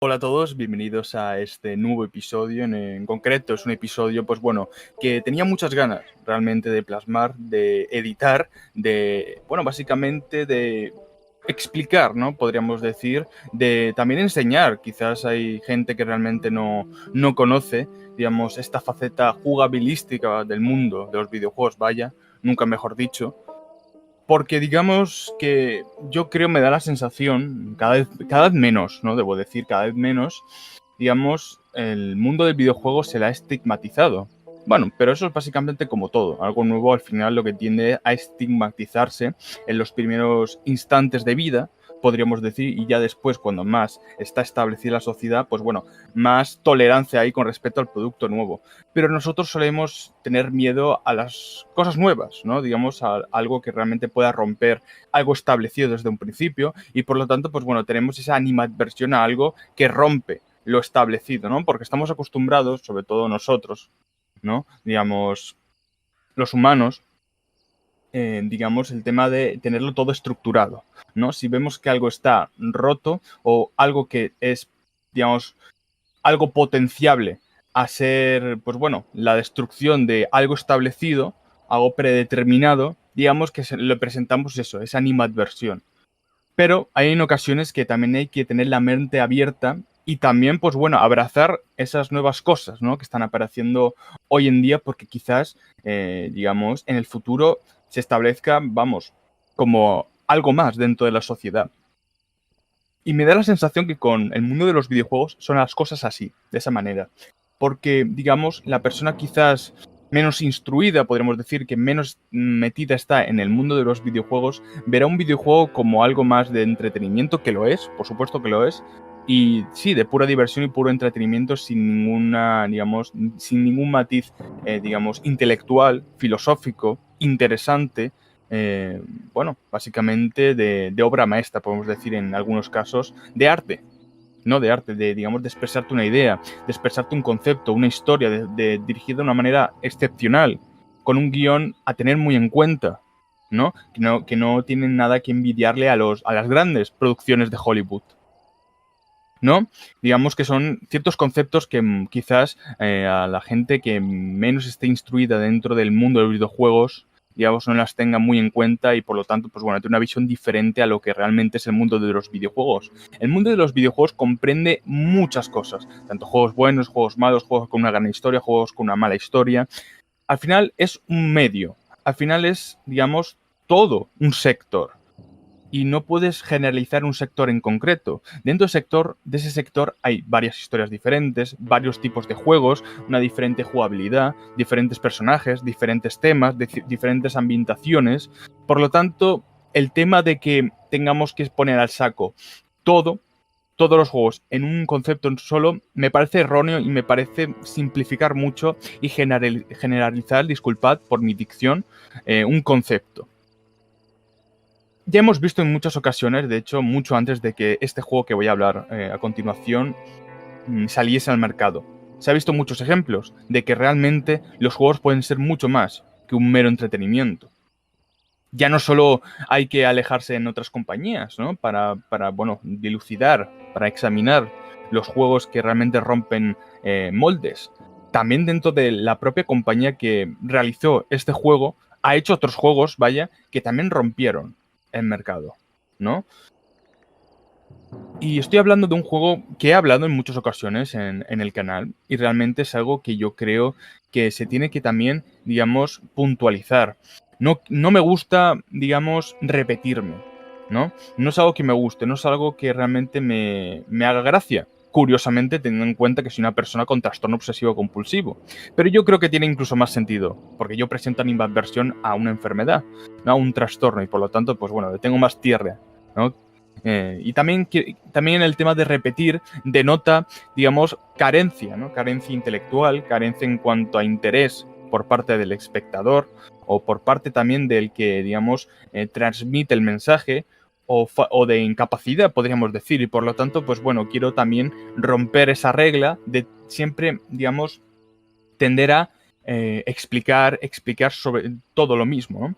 Hola a todos, bienvenidos a este nuevo episodio. En concreto es un episodio, pues bueno, que tenía muchas ganas realmente de plasmar, de editar, básicamente de explicar, ¿no? Podríamos decir, de también enseñar. Quizás hay gente que realmente no conoce, digamos, esta faceta jugabilística del mundo de los videojuegos, vaya, nunca mejor dicho. Porque digamos que yo creo, me da la sensación, cada vez menos, ¿no? Debo decir, cada vez menos, digamos, el mundo del videojuego se la ha estigmatizado. Bueno, pero eso es básicamente como todo. Algo nuevo al final lo que tiende a estigmatizarse en los primeros instantes de vida, podríamos decir, y ya después, cuando más está establecida la sociedad, pues bueno, más tolerancia hay con respecto al producto nuevo. Pero nosotros solemos tener miedo a las cosas nuevas, ¿no? Digamos, a algo que realmente pueda romper algo establecido desde un principio y por lo tanto, pues bueno, tenemos esa animadversión a algo que rompe lo establecido, ¿no? Porque estamos acostumbrados, sobre todo nosotros, ¿no? Digamos, los humanos, digamos, el tema de tenerlo todo estructurado, ¿no? Si vemos que algo está roto o algo que es, digamos, algo potenciable a ser, pues bueno, la destrucción de algo establecido, algo predeterminado, digamos que le presentamos eso, esa animadversión. Pero hay en ocasiones que también hay que tener la mente abierta y también, pues bueno, abrazar esas nuevas cosas, ¿no? Que están apareciendo hoy en día porque quizás, digamos, en el futuro se establezca, vamos, como algo más dentro de la sociedad. Y me da la sensación que con el mundo de los videojuegos son las cosas así, de esa manera. Porque, digamos, la persona quizás menos instruida, podríamos decir, que menos metida está en el mundo de los videojuegos, verá un videojuego como algo más de entretenimiento, que lo es, por supuesto que lo es, y sí, de pura diversión y puro entretenimiento sin ninguna, digamos, sin ningún matiz, digamos, intelectual, filosófico, interesante, eh, básicamente de obra maestra, podemos decir en algunos casos, de arte, no de arte, de, digamos, de expresarte una idea, de expresarte un concepto, una historia, dirigida de una manera excepcional, con un guión a tener muy en cuenta, ¿no? Que no tienen nada que envidiarle a las grandes producciones de Hollywood. ¿No? Digamos que son ciertos conceptos que quizás a la gente que menos esté instruida dentro del mundo de los videojuegos, digamos, no las tenga muy en cuenta y por lo tanto, pues bueno, tiene una visión diferente a lo que realmente es el mundo de los videojuegos. El mundo de los videojuegos comprende muchas cosas, tanto juegos buenos, juegos malos, juegos con una gran historia, juegos con una mala historia. Al final es un medio, al final es, digamos, todo un sector y no puedes generalizar un sector en concreto. Dentro de ese sector hay varias historias diferentes, varios tipos de juegos, una diferente jugabilidad, diferentes personajes, diferentes temas, diferentes ambientaciones. Por lo tanto, el tema de que tengamos que poner al saco todo, todos los juegos en un concepto solo, me parece erróneo y me parece simplificar mucho y generalizar, disculpad por mi dicción, un concepto. Ya hemos visto en muchas ocasiones, de hecho, mucho antes de que este juego que voy a hablar a continuación saliese al mercado. Se ha visto muchos ejemplos de que realmente los juegos pueden ser mucho más que un mero entretenimiento. Ya no solo hay que alejarse en otras compañías, ¿no? Bueno, dilucidar, para examinar los juegos que realmente rompen moldes. También dentro de la propia compañía que realizó este juego, ha hecho otros juegos, vaya, que también rompieron el mercado, ¿no? Y estoy hablando de un juego que he hablado en muchas ocasiones en el canal y realmente es algo que yo creo que se tiene que también, digamos, puntualizar. No me gusta, digamos, repetirme, ¿no? No es algo que me guste, no es algo que realmente me haga gracia. Curiosamente, teniendo en cuenta que soy una persona con trastorno obsesivo compulsivo. Pero yo creo que tiene incluso más sentido, porque yo presento animadversión a una enfermedad, no a un trastorno, y por lo tanto, pues bueno, le tengo más tierra, ¿no? Y también el tema de repetir denota, digamos, carencia, ¿no? Carencia intelectual, carencia en cuanto a interés por parte del espectador o por parte también del que, digamos, transmite el mensaje o de incapacidad, podríamos decir. Y por lo tanto, pues bueno, quiero también romper esa regla de siempre, digamos, tender a explicar sobre todo lo mismo, ¿no?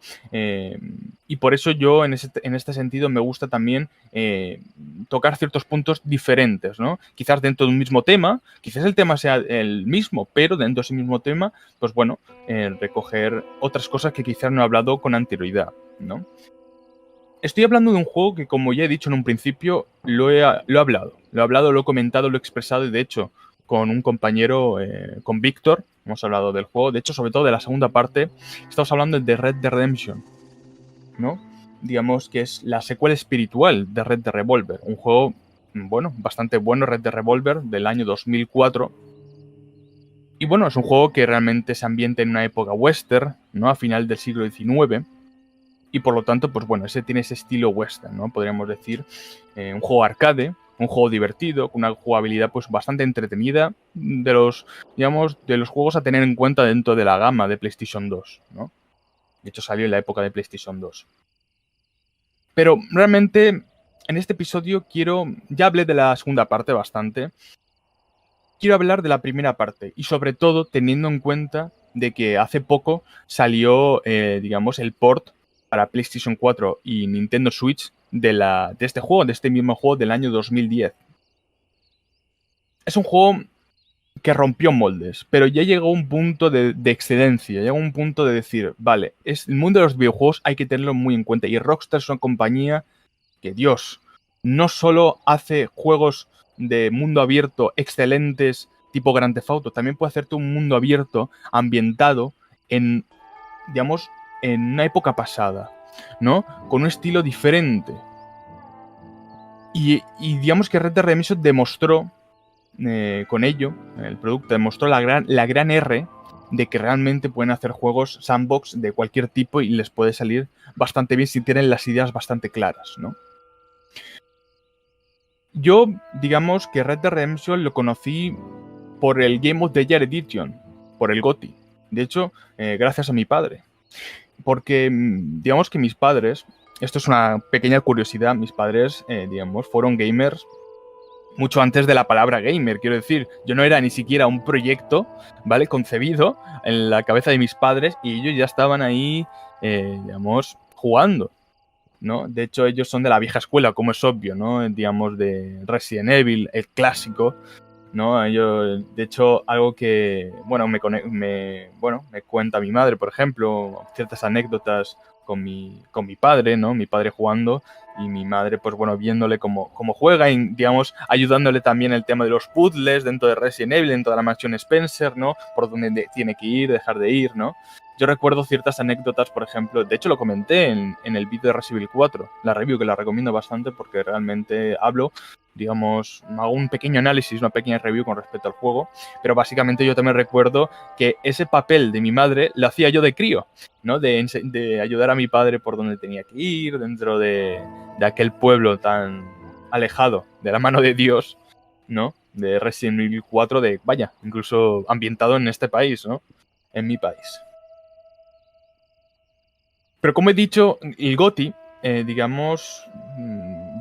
Y por eso yo en este sentido me gusta también tocar ciertos puntos diferentes, ¿no? Quizás dentro de un mismo tema, quizás el tema sea el mismo, pero dentro de ese mismo tema, pues bueno, recoger otras cosas que quizás no he hablado con anterioridad, ¿no? Estoy hablando de un juego que, como ya he dicho en un principio, lo he hablado, lo he comentado, lo he expresado y de hecho con un compañero, con Víctor, hemos hablado del juego, de hecho sobre todo de la segunda parte, estamos hablando de Red Dead Redemption, ¿no? Digamos que es la secuela espiritual de Red Dead Revolver, un juego, bueno, bastante bueno, Red Dead Revolver, del año 2004. Y bueno, es un juego que realmente se ambienta en una época western, ¿no? A final del siglo XIX. Y por lo tanto, pues bueno, ese tiene ese estilo western, ¿no? Podríamos decir, un juego arcade, un juego divertido, con una jugabilidad pues bastante entretenida, de los, digamos, de los juegos a tener en cuenta dentro de la gama de PlayStation 2, ¿no? De hecho, salió en la época de PlayStation 2. Pero realmente, en este episodio ya hablé de la segunda parte bastante, quiero hablar de la primera parte, y sobre todo teniendo en cuenta de que hace poco salió, digamos, el port para PlayStation 4 y Nintendo Switch de este juego, de este mismo juego del año 2010. Es un juego que rompió moldes, pero ya llegó a un punto de excedencia, llegó a un punto de decir, vale, el mundo de los videojuegos hay que tenerlo muy en cuenta, y Rockstar es una compañía que, Dios, no solo hace juegos de mundo abierto excelentes tipo Grand Theft Auto, también puede hacerte un mundo abierto ambientado en, digamos, en una época pasada, ¿no? Con un estilo diferente. Y digamos que Red Dead Redemption demostró con ello, el producto demostró la gran R de que realmente pueden hacer juegos sandbox de cualquier tipo y les puede salir bastante bien si tienen las ideas bastante claras, ¿no? Yo, digamos que Red Dead Redemption lo conocí por el Game of the Year Edition, por el GOTY. De hecho, gracias a mi padre. Porque, digamos que mis padres, esto es una pequeña curiosidad, mis padres, digamos, fueron gamers mucho antes de la palabra gamer, quiero decir. Yo no era ni siquiera un proyecto, ¿vale? Concebido en la cabeza de mis padres y ellos ya estaban ahí, digamos, jugando, ¿no? De hecho, ellos son de la vieja escuela, como es obvio, ¿no? Digamos, de Resident Evil, el clásico, ¿no? De hecho, algo que, bueno, me cuenta mi madre, por ejemplo, ciertas anécdotas con mi padre, ¿no? Mi padre jugando y mi madre, pues bueno, viéndole cómo juega y, digamos, ayudándole también el tema de los puzzles dentro de Resident Evil, dentro de la mansión Spencer, ¿no? Por dónde tiene que ir, dejar de ir, ¿no? Yo recuerdo ciertas anécdotas, por ejemplo, de hecho lo comenté en el vídeo de Resident Evil 4, la review, que la recomiendo bastante porque realmente hablo, digamos, hago un pequeño análisis, una pequeña review con respecto al juego, pero básicamente yo también recuerdo que ese papel de mi madre lo hacía yo de crío, ¿no? De ayudar a mi padre por donde tenía que ir, dentro de aquel pueblo tan alejado de la mano de Dios, ¿no? De Resident Evil 4, vaya, incluso ambientado en este país, ¿no? En mi país. Pero como he dicho, el GOTY, digamos,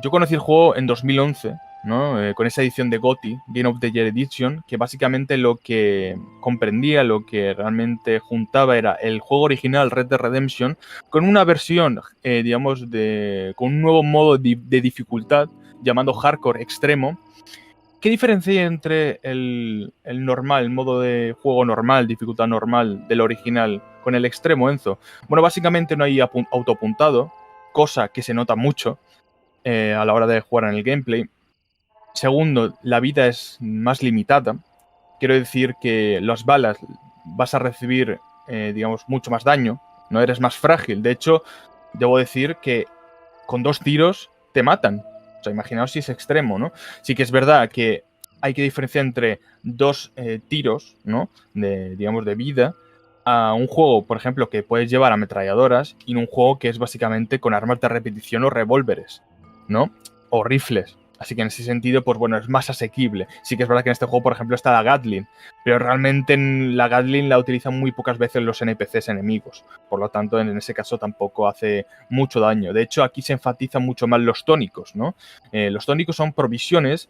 yo conocí el juego en 2011, ¿no? Con esa edición de GOTY, Game of the Year Edition, que básicamente lo que comprendía, lo que realmente juntaba era el juego original Red Dead Redemption con una versión, digamos, con un nuevo modo de dificultad llamado Hardcore Extremo. ¿Qué diferencia hay entre el normal, el modo de juego normal, dificultad normal del original, con el extremo, Enzo? Bueno, básicamente no hay autoapuntado, cosa que se nota mucho a la hora de jugar en el gameplay. Segundo, la vida es más limitada. Quiero decir que las balas vas a recibir, digamos, mucho más daño. No eres más frágil. De hecho, debo decir que con 2 tiros te matan. O sea, imaginaos si es extremo, ¿no? Sí que es verdad que hay que diferenciar entre 2 tiros, ¿no? Digamos, de vida, a un juego, por ejemplo, que puedes llevar ametralladoras y un juego que es básicamente con armas de repetición o revólveres, ¿no? O rifles. Así que en ese sentido, pues bueno, es más asequible. Sí que es verdad que en este juego, por ejemplo, está la Gatling, pero realmente la Gatling la utilizan muy pocas veces los NPCs enemigos. Por lo tanto, en ese caso tampoco hace mucho daño. De hecho, aquí se enfatizan mucho más los tónicos, ¿no? Los tónicos son provisiones,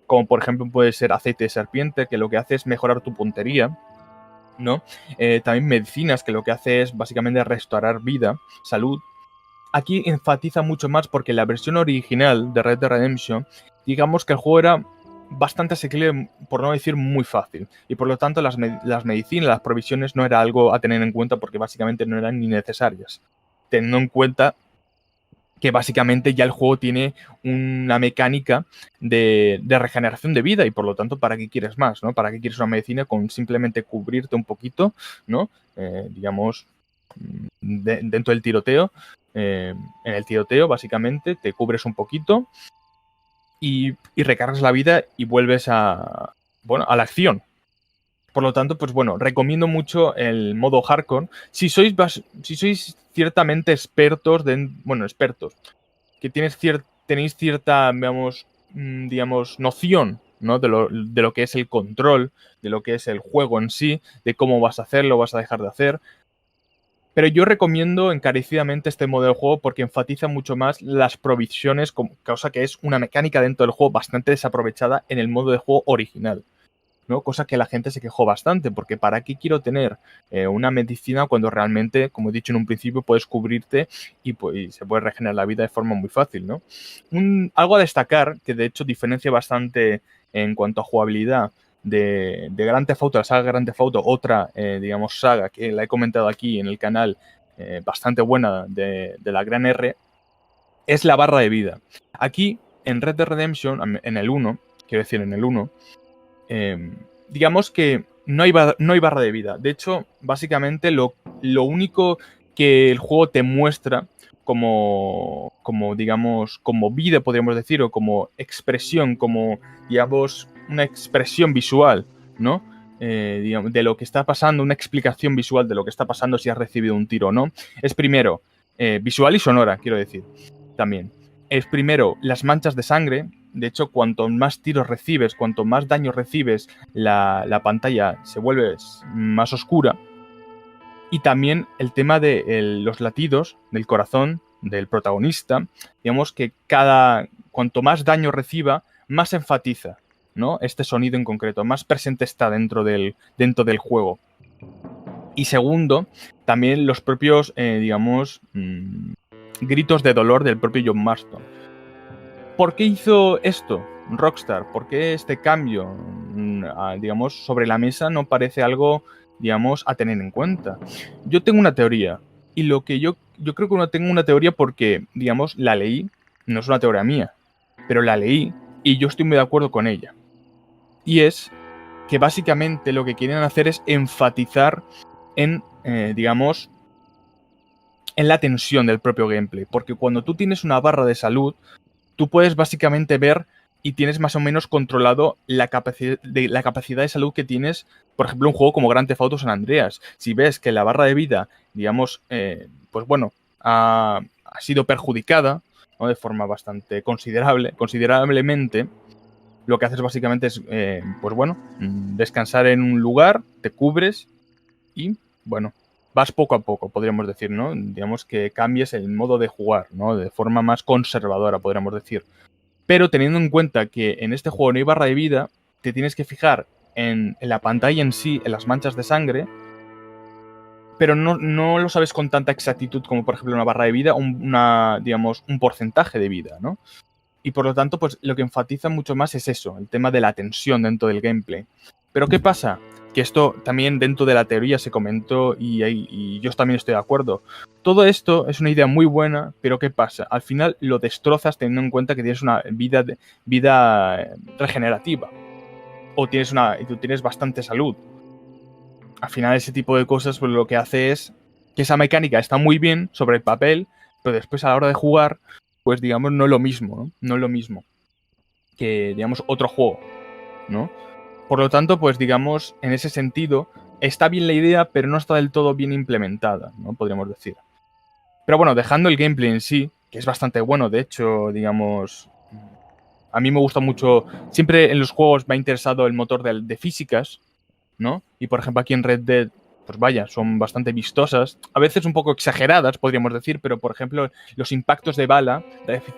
como por ejemplo puede ser aceite de serpiente, que lo que hace es mejorar tu puntería, ¿no? También medicinas, que lo que hace es básicamente restaurar vida, salud. Aquí enfatiza mucho más porque en la versión original de Red Dead Redemption, digamos que el juego era bastante asequible, por no decir muy fácil. Y por lo tanto las medicinas, las provisiones no era algo a tener en cuenta porque básicamente no eran ni necesarias. Teniendo en cuenta que básicamente ya el juego tiene una mecánica de regeneración de vida y por lo tanto, ¿para qué quieres más? ¿No? ¿Para qué quieres una medicina con simplemente cubrirte un poquito, ¿no? Digamos, dentro del tiroteo. En el tiroteo, básicamente, te cubres un poquito y recargas la vida y vuelves a la acción. Por lo tanto, pues bueno, recomiendo mucho el modo hardcore. Si sois ciertamente expertos, expertos, que tenéis cierta, digamos, noción, ¿no? De lo que es el control, de lo que es el juego en sí, de cómo vas a hacerlo, vas a dejar de hacer. Pero yo recomiendo encarecidamente este modo de juego porque enfatiza mucho más las provisiones, cosa que es una mecánica dentro del juego bastante desaprovechada en el modo de juego original, ¿no? Cosa que la gente se quejó bastante, porque ¿para qué quiero tener una medicina cuando realmente, como he dicho en un principio, puedes cubrirte y se puede regenerar la vida de forma muy fácil, ¿no? Algo a destacar, que de hecho diferencia bastante en cuanto a jugabilidad de Grand Theft Auto, la saga Grand Theft Auto, otra, digamos, saga que la he comentado aquí en el canal, bastante buena de la Gran R, es la barra de vida. Aquí, en Red Dead Redemption, en el 1, quiero decir, en el 1, digamos que no hay barra de vida. De hecho, básicamente lo único que el juego te muestra como digamos, como vida, podríamos decir, o como expresión, como, digamos, una expresión visual, ¿no? Digamos, de lo que está pasando, una explicación visual de lo que está pasando si has recibido un tiro o no. Es primero, visual y sonora, quiero decir, también. Es primero las manchas de sangre. De hecho, cuanto más tiros recibes, cuanto más daño recibes, la pantalla se vuelve más oscura. Y también el tema de los latidos del corazón del protagonista. Digamos que cuanto más daño reciba, más enfatiza, ¿no? Este sonido en concreto, más presente está dentro del juego. Y segundo, también los propios, digamos, gritos de dolor del propio John Marston. ¿Por qué hizo esto Rockstar? ¿Por qué este cambio, digamos, sobre la mesa no parece algo, digamos, a tener en cuenta? Yo tengo una teoría, y lo que yo creo que no tengo una teoría porque, digamos, la leí, no es una teoría mía, pero la leí y yo estoy muy de acuerdo con ella. Y es que básicamente lo que quieren hacer es enfatizar en, digamos, en la tensión del propio gameplay, porque cuando tú tienes una barra de salud, tú puedes básicamente ver y tienes más o menos controlado la capacidad de salud que tienes, por ejemplo, un juego como Grand Theft Auto San Andreas. Si ves que la barra de vida, digamos, pues bueno, ha sido perjudicada, ¿no? De forma bastante considerablemente, lo que haces básicamente es, pues bueno, descansar en un lugar, te cubres y, bueno, vas poco a poco, podríamos decir, ¿no? Digamos que cambies el modo de jugar, ¿no? De forma más conservadora, podríamos decir. Pero teniendo en cuenta que en este juego no hay barra de vida, te tienes que fijar en la pantalla en sí, en las manchas de sangre, pero no lo sabes con tanta exactitud como, por ejemplo, una barra de vida, digamos, un porcentaje de vida, ¿no? Y por lo tanto, pues lo que enfatiza mucho más es eso, el tema de la tensión dentro del gameplay. Pero ¿qué pasa? Que esto también dentro de la teoría se comentó y yo también estoy de acuerdo. Todo esto es una idea muy buena, pero ¿qué pasa? Al final lo destrozas teniendo en cuenta que tienes una vida regenerativa. O tú tienes bastante salud. Al final ese tipo de cosas pues, lo que hace es que esa mecánica está muy bien sobre el papel, pero después a la hora de jugar, pues digamos no es lo mismo, ¿no? No es lo mismo que, digamos, otro juego, ¿no? Por lo tanto, pues digamos, en ese sentido, está bien la idea, pero no está del todo bien implementada, ¿no? Podríamos decir. Pero bueno, dejando el gameplay en sí, que es bastante bueno, de hecho, digamos, a mí me gusta mucho, siempre en los juegos me ha interesado el motor de físicas, ¿no? Y por ejemplo aquí en Red Dead, pues vaya, son bastante vistosas, a veces un poco exageradas, podríamos decir, pero por ejemplo los impactos de bala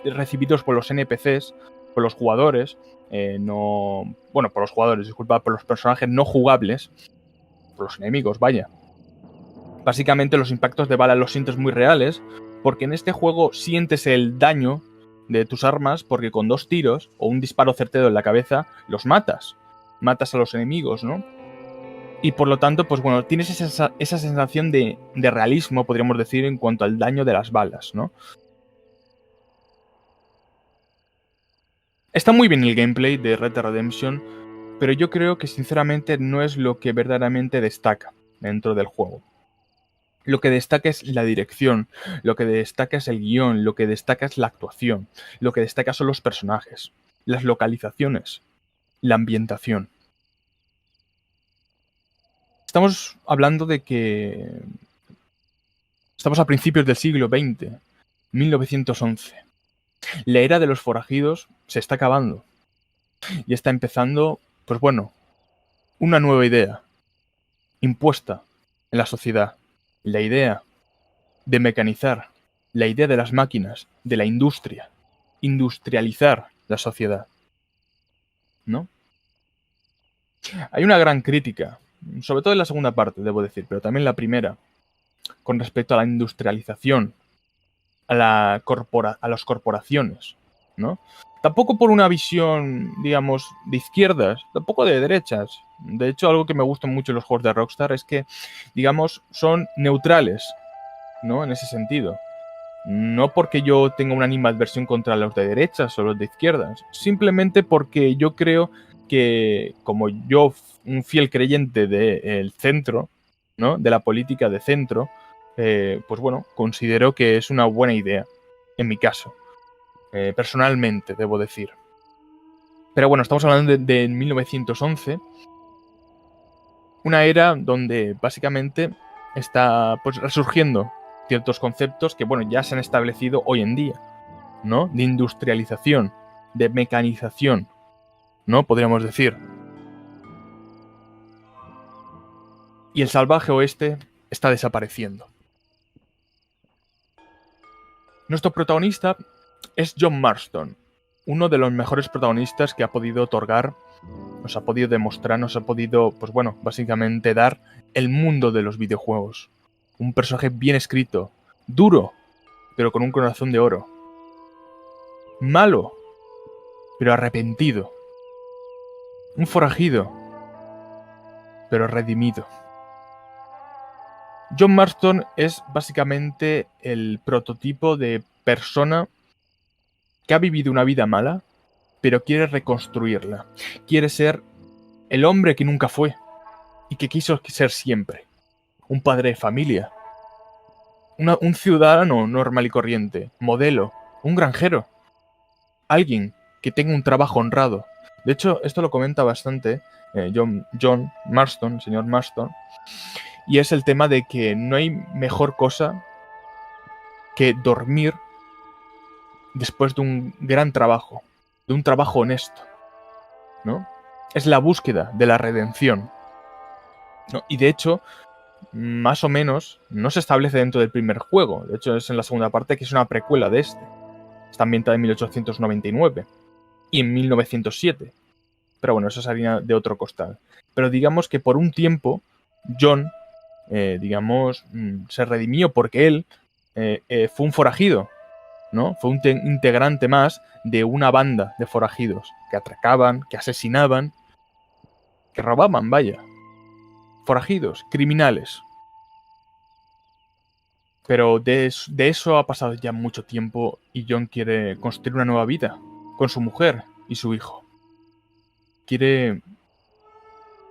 recibidos por los NPCs, por los jugadores, por los jugadores, disculpa, por los personajes no jugables, los enemigos, vaya. Básicamente los impactos de bala los sientes muy reales, porque en este juego sientes el daño de tus armas, porque con 2 tiros o un disparo certero en la cabeza los matas. Matas a los enemigos, ¿no? Y por lo tanto, pues bueno, tienes esa sensación de realismo, podríamos decir, en cuanto al daño de las balas, ¿no? Está muy bien el gameplay de Red Dead Redemption, pero yo creo que sinceramente no es lo que verdaderamente destaca dentro del juego. Lo que destaca es la dirección, lo que destaca es el guión, lo que destaca es la actuación, lo que destaca son los personajes, las localizaciones, la ambientación. Estamos hablando de que estamos a principios del siglo XX, 1911. La era de los forajidos se está acabando y está empezando, pues bueno, una nueva idea impuesta en la sociedad. La idea de mecanizar, la idea de las máquinas, de la industria, industrializar la sociedad, ¿no? Hay una gran crítica, sobre todo en la segunda parte, debo decir, pero también la primera, con respecto a la industrialización, a las corporaciones, ¿no? Tampoco por una visión, digamos, de izquierdas, tampoco de derechas. De hecho, algo que me gusta mucho en los juegos de Rockstar es que, digamos, son neutrales, ¿no? En ese sentido. No porque yo tenga una animadversión contra los de derechas o los de izquierdas, simplemente porque yo creo que, como yo, un fiel creyente del centro, ¿no? De la política de centro, pues bueno, considero que es una buena idea, en mi caso. Personalmente, debo decir. Pero bueno, estamos hablando de 1911, una era donde básicamente está pues resurgiendo ciertos conceptos que bueno, ya se han establecido hoy en día, ¿no? De industrialización, de mecanización, ¿no? Podríamos decir. Y el salvaje oeste está desapareciendo. Nuestro protagonista es John Marston, uno de los mejores protagonistas que ha podido otorgar, nos ha podido demostrar, nos ha podido, pues bueno, básicamente dar el mundo de los videojuegos. Un personaje bien escrito, duro, pero con un corazón de oro. Malo, pero arrepentido. Un forajido, pero redimido. John Marston es básicamente el prototipo de persona que ha vivido una vida mala, pero quiere reconstruirla. Quiere ser el hombre que nunca fue y que quiso ser siempre. Un padre de familia. Un ciudadano normal y corriente. Modelo. Un granjero. Alguien que tenga un trabajo honrado. De hecho, esto lo comenta bastante John Marston, señor Marston, y es el tema de que no hay mejor cosa que dormir después de un gran trabajo, de un trabajo honesto, ¿no? Es la búsqueda de la redención, ¿no? Y de hecho, más o menos, no se establece dentro del primer juego. De hecho, es en la segunda parte, que es una precuela de este. Está ambientada en 1899 y en 1907. Pero bueno, eso es harina de otro costal. Pero digamos que por un tiempo, John, se redimió porque él fue un forajido, ¿no? Fue un integrante más de una banda de forajidos que atracaban, que asesinaban, que robaban, vaya. Forajidos, criminales. Pero de eso ha pasado ya mucho tiempo y John quiere construir una nueva vida con su mujer y su hijo. Quiere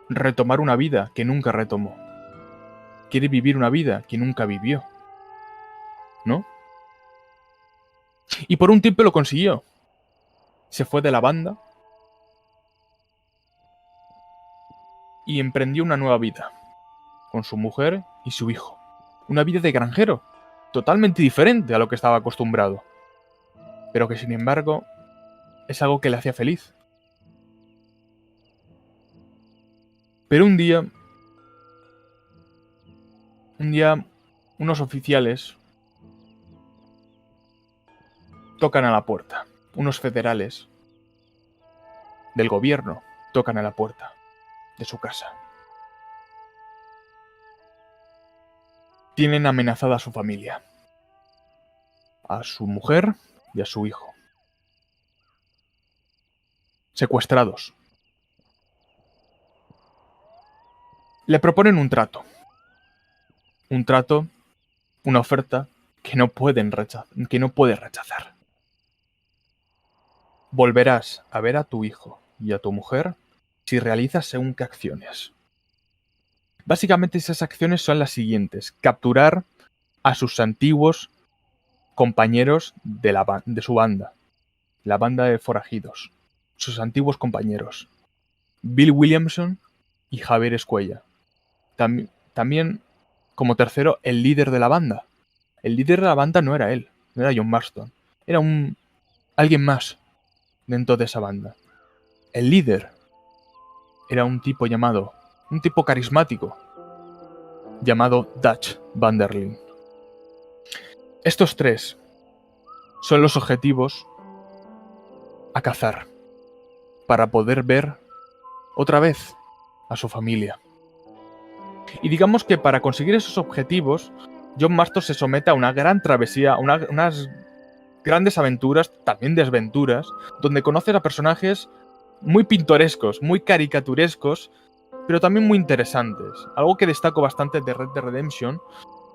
retomar una vida que nunca retomó. Quiere vivir una vida que nunca vivió, ¿no? Y por un tiempo lo consiguió. Se fue de la banda y emprendió una nueva vida con su mujer y su hijo. Una vida de granjero, totalmente diferente a lo que estaba acostumbrado, pero que sin embargo es algo que le hacía feliz. Pero un día, unos oficiales tocan a la puerta. Unos federales del gobierno tocan a la puerta de su casa. tienen amenazada a su familia, a su mujer y a su hijo. Secuestrados. Le proponen un trato. Un trato, una oferta que no puede rechazar. Volverás a ver a tu hijo y a tu mujer si realizas según qué acciones. Básicamente esas acciones son las siguientes: capturar a sus antiguos compañeros de su banda, la banda de forajidos, sus antiguos compañeros, Bill Williamson y Javier Escuella. También, como tercero, el líder de la banda. El líder de la banda no era él, no era John Marston, era alguien más dentro de esa banda. El líder era un tipo carismático, llamado Dutch Van der Linde. Estos tres son los objetivos a cazar para poder ver otra vez a su familia. Y digamos que para conseguir esos objetivos, John Marston se somete a una gran travesía, unas grandes aventuras, también desventuras, donde conoces a personajes muy pintorescos, muy caricaturescos, pero también muy interesantes. Algo que destaco bastante de Red Dead Redemption,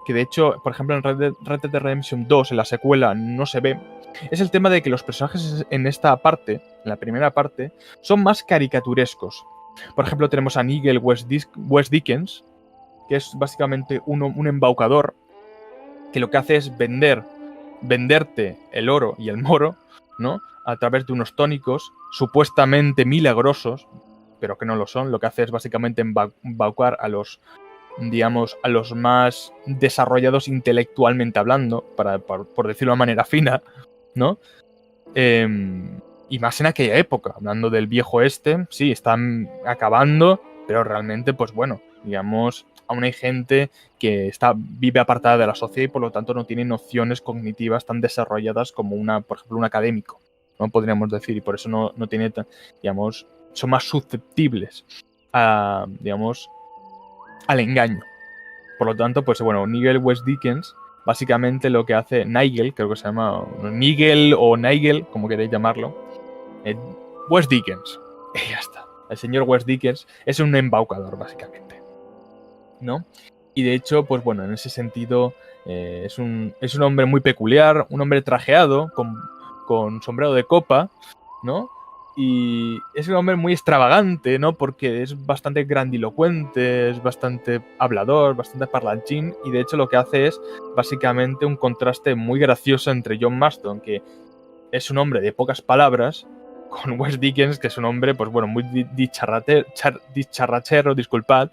que de hecho, por ejemplo, en Red Dead Redemption 2, en la secuela, no se ve, es el tema de que los personajes en esta parte, en la primera parte, son más caricaturescos. Por ejemplo, tenemos a Nigel West Dickens, que es básicamente un embaucador, que lo que hace es venderte el oro y el moro, ¿no? A través de unos tónicos supuestamente milagrosos, pero que no lo son. Lo que hace es básicamente embaucar a los, digamos, a los más desarrollados intelectualmente hablando, por decirlo de manera fina, ¿no? Y más en aquella época, hablando del viejo este, sí, están acabando, pero realmente, pues bueno, digamos, aún hay gente que vive apartada de la sociedad y por lo tanto no tiene nociones cognitivas tan desarrolladas como por ejemplo, un académico, ¿no? Podríamos decir, y por eso no tiene, digamos, son más susceptibles digamos, al engaño. Por lo tanto, pues bueno, Nigel West Dickens, básicamente lo que hace Nigel, creo que se llama Nigel o Nigel, como queréis llamarlo, West Dickens. Y ya está. El señor West Dickens es un embaucador, básicamente, ¿no? Y de hecho, pues bueno, en ese sentido es un hombre muy peculiar, un hombre trajeado, con sombrero de copa, ¿no? Y es un hombre muy extravagante, ¿no? Porque es bastante grandilocuente, es bastante hablador, bastante parlanchín, y de hecho lo que hace es básicamente un contraste muy gracioso entre John Marston, que es un hombre de pocas palabras, con West Dickens, que es un hombre, pues bueno, muy dicharrachero, disculpad,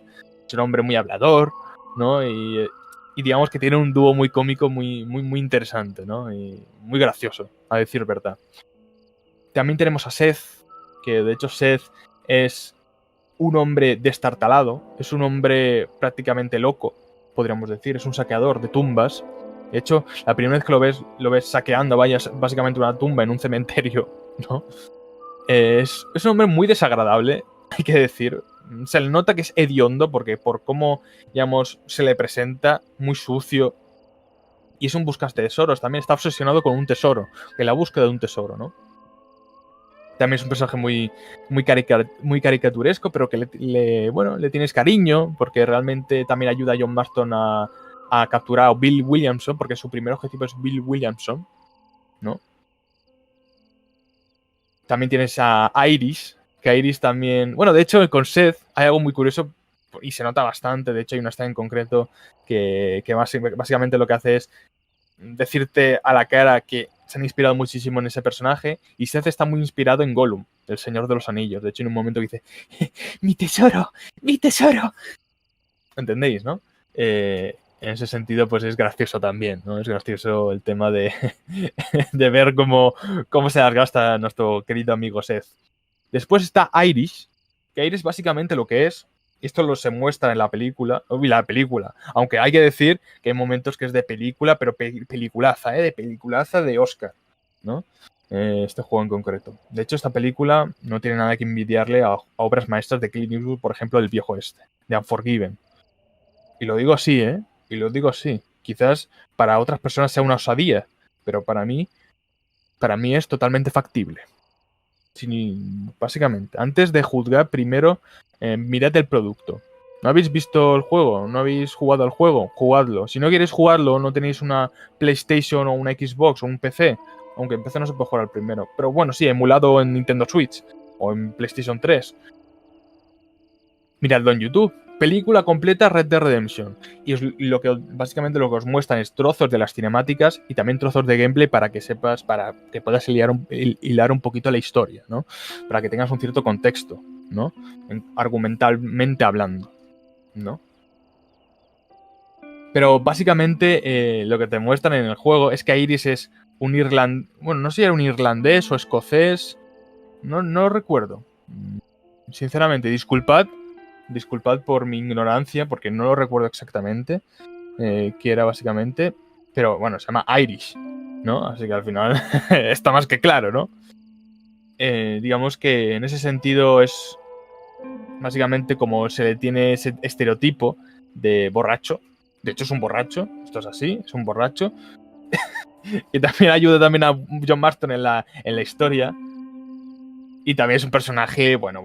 es un hombre muy hablador, ¿no? Y digamos que tiene un dúo muy cómico, muy interesante, ¿no? Y muy gracioso, a decir verdad. También tenemos a Seth, que de hecho Seth es un hombre destartalado, es un hombre prácticamente loco, podríamos decir, es un saqueador de tumbas. De hecho, la primera vez que lo ves saqueando, básicamente una tumba en un cementerio, ¿no? Es un hombre muy desagradable, hay que decir. Se le nota que es hediondo porque por cómo, digamos, se le presenta, muy sucio. Y es un buscatesoros, también está obsesionado con un tesoro, que la búsqueda de un tesoro, ¿no? También es un personaje muy caricaturesco, pero que le tienes cariño, porque realmente también ayuda a John Marston a capturar a Bill Williamson, porque su primer objetivo es Bill Williamson, ¿no? También tienes a Iris, que Iris también... Bueno, de hecho, con Seth hay algo muy curioso y se nota bastante. De hecho, hay una escena en concreto que básicamente lo que hace es decirte a la cara que se han inspirado muchísimo en ese personaje, y Seth está muy inspirado en Gollum, el Señor de los Anillos. De hecho, en un momento dice, ¡mi tesoro! ¡Mi tesoro! ¿Entendéis, no? En ese sentido, pues es gracioso también, ¿no? Es gracioso el tema de, de ver cómo se las gasta nuestro querido amigo Seth. Después está Irish, que Irish básicamente lo que es, esto se muestra en la película, aunque hay que decir que hay momentos que es de película, pero peliculaza, de peliculaza de Oscar, ¿no? Este juego en concreto. De hecho, esta película no tiene nada que envidiarle a obras maestras de Clint Eastwood, por ejemplo, El viejo este, de Unforgiven. Y lo digo así, Y lo digo así. Quizás para otras personas sea una osadía, pero para mí es totalmente factible. Básicamente, antes de juzgar, primero mirad el producto. ¿No habéis visto el juego? ¿No habéis jugado al juego? Jugadlo. Si no queréis jugarlo, no tenéis una PlayStation o una Xbox o un PC, aunque en PC no se puede jugar al primero. Pero bueno, sí, emulado en Nintendo Switch o en PlayStation 3. Miradlo en YouTube. Película completa Red Dead Redemption. Y básicamente lo que os muestran es trozos de las cinemáticas y también trozos de gameplay para que sepas, para que puedas hilar un poquito la historia, ¿no? Para que tengas un cierto contexto, ¿no? Argumentalmente hablando, ¿no? Pero básicamente lo que te muestran en el juego es que Iris es un irlandés. Bueno, no sé si era un irlandés o escocés. No recuerdo. Sinceramente, disculpad por mi ignorancia, porque no lo recuerdo exactamente qué era básicamente. Pero bueno, se llama Irish, ¿no? Así que al final está más que claro, ¿no? Digamos que en ese sentido es básicamente como se le tiene ese estereotipo de borracho. De hecho, es un borracho. Esto es así, es un borracho. Y también ayuda también a John Marston en la historia. Y también es un personaje, bueno,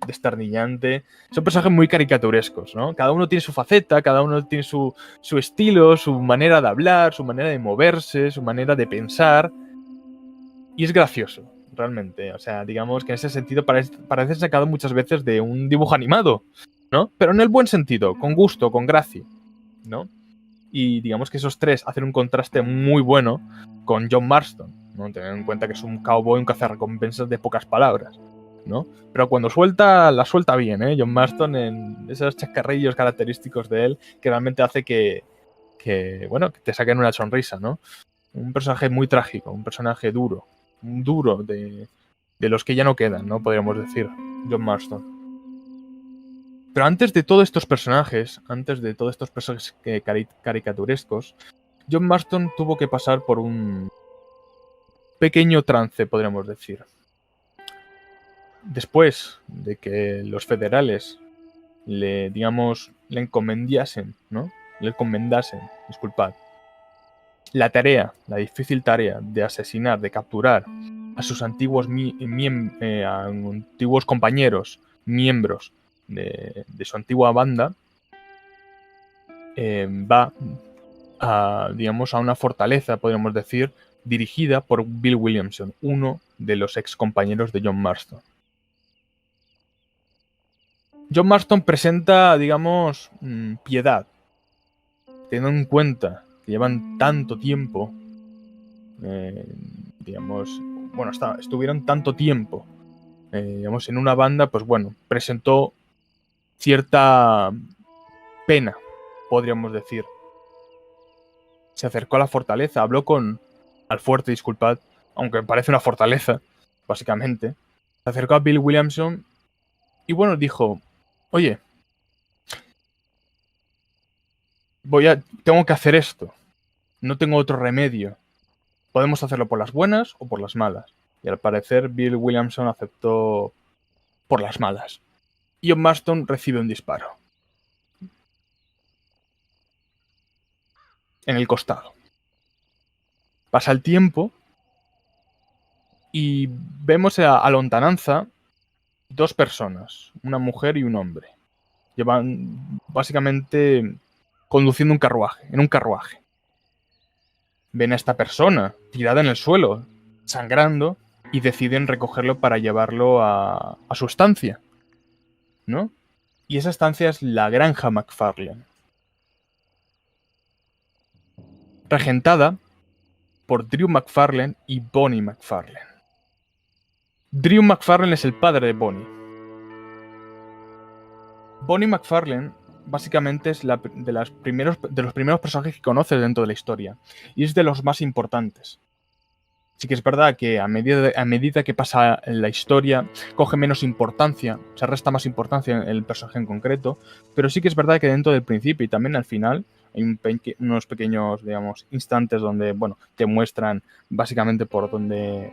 destarnillante. Son personajes muy caricaturescos, ¿no? Cada uno tiene su faceta, cada uno tiene su estilo, su manera de hablar, su manera de moverse, su manera de pensar. Y es gracioso, realmente. O sea, digamos que en ese sentido parece sacado muchas veces de un dibujo animado, ¿no? Pero en el buen sentido, con gusto, con gracia, ¿no? Y digamos que esos tres hacen un contraste muy bueno con John Marston, ¿no? Teniendo en cuenta que es un cowboy, un cazarrecompensas de pocas palabras, ¿no? Pero cuando la suelta bien, ¿eh? John Marston en esos chascarrillos característicos de él que realmente hace que te saquen una sonrisa, ¿no? Un personaje muy trágico, un personaje duro de los que ya no quedan, ¿no? Podríamos decir, John Marston. Pero antes de todos estos personajes caricaturescos, John Marston tuvo que pasar por un pequeño trance, podríamos decir. Después de que los federales le encomendasen, ¿no? Le encomendasen, disculpad, la difícil tarea de asesinar, de capturar a sus antiguos compañeros, miembros de su antigua banda, va a una fortaleza, podríamos decir, dirigida por Bill Williamson, uno de los ex compañeros de John Marston. John Marston presenta, piedad, teniendo en cuenta que llevan tanto tiempo, estuvieron tanto tiempo, en una banda, pues bueno, presentó cierta pena, podríamos decir. Se acercó a la fortaleza, habló al fuerte, disculpad, aunque parece una fortaleza, básicamente. Se acercó a Bill Williamson y bueno, dijo, oye, tengo que hacer esto. No tengo otro remedio. Podemos hacerlo por las buenas o por las malas. Y al parecer Bill Williamson aceptó por las malas. Y John Marston recibe un disparo. En el costado. Pasa el tiempo y vemos a lontananza dos personas, una mujer y un hombre. Llevan básicamente conduciendo en un carruaje. Ven a esta persona tirada en el suelo, sangrando, y deciden recogerlo para llevarlo a su estancia, ¿no? Y esa estancia es la Granja McFarlane, regentada por Drew McFarlane y Bonnie McFarlane. Drew McFarlane es el padre de Bonnie. Bonnie McFarlane básicamente es de los primeros personajes que conoces dentro de la historia y es de los más importantes. Sí que es verdad que a medida que pasa la historia coge menos importancia, se resta más importancia en el personaje en concreto, pero sí que es verdad que dentro del principio y también al final hay unos pequeños, instantes donde, te muestran básicamente por dónde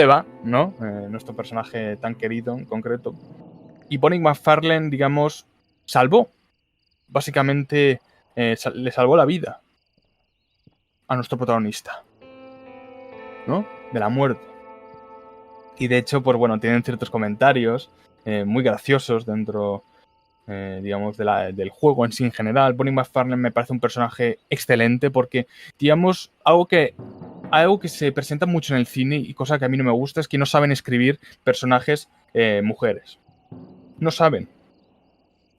va, ¿no? Nuestro personaje tan querido en concreto. Y Bonnie McFarlane, salvó básicamente le salvó la vida a nuestro protagonista, ¿no? De la muerte. Y de hecho, pues bueno, tienen ciertos comentarios muy graciosos dentro, digamos, del juego en sí en general. Bonnie McFarlane me parece un personaje excelente porque, digamos, algo que se presenta mucho en el cine y cosa que a mí no me gusta es que no saben escribir personajes mujeres. No saben.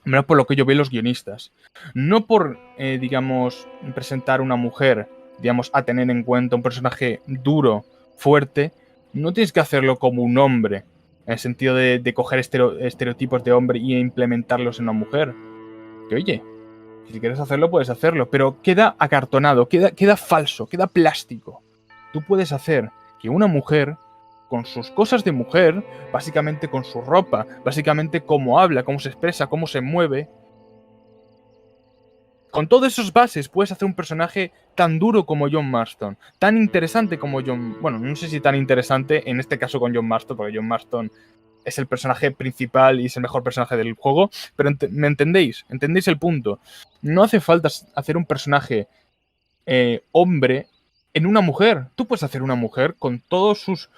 Menos por lo que yo veo los guionistas. No por, digamos, presentar una mujer, digamos, a tener en cuenta un personaje duro, fuerte. No tienes que hacerlo como un hombre, en el sentido de coger estereotipos de hombre y implementarlos en una mujer. Que oye, si quieres hacerlo, puedes hacerlo, pero queda acartonado, queda falso, queda plástico. Tú puedes hacer que una mujer, con sus cosas de mujer, básicamente con su ropa, básicamente cómo habla, cómo se expresa, cómo se mueve, con todas esas bases puedes hacer un personaje tan duro como John Marston, tan interesante como John... Bueno, no sé si tan interesante en este caso con John Marston, porque John Marston es el personaje principal y es el mejor personaje del juego, pero ¿me entendéis? ¿Entendéis el punto? No hace falta hacer un personaje hombre en una mujer. Tú puedes hacer una mujer con todos sus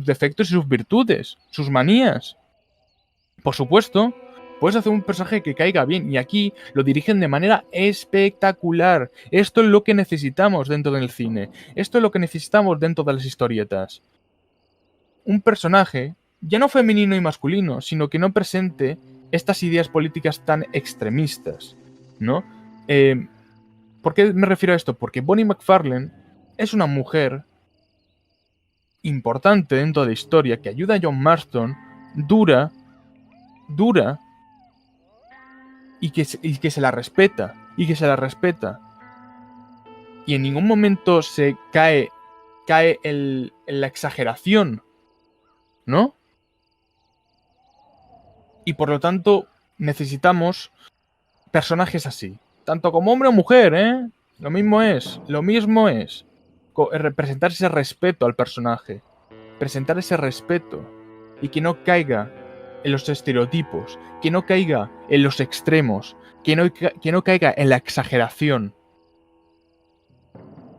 defectos y sus virtudes, sus manías. Por supuesto, puedes hacer un personaje que caiga bien y aquí lo dirigen de manera espectacular. Esto es lo que necesitamos dentro del cine. Esto es lo que necesitamos dentro de las historietas. Un personaje ya no femenino y masculino, sino que no presente estas ideas políticas tan extremistas, ¿no? ¿Por qué me refiero a esto? Porque Bonnie McFarlane es una mujer importante dentro de la historia que ayuda a John Marston, dura, y que se la respeta, y en ningún momento se cae en la exageración, ¿no? Y por lo tanto necesitamos personajes así, tanto como hombre o mujer, ¿eh? Lo mismo es. Representar ese respeto al personaje, presentar ese respeto y que no caiga en los estereotipos, que no caiga en los extremos, que no caiga en la exageración.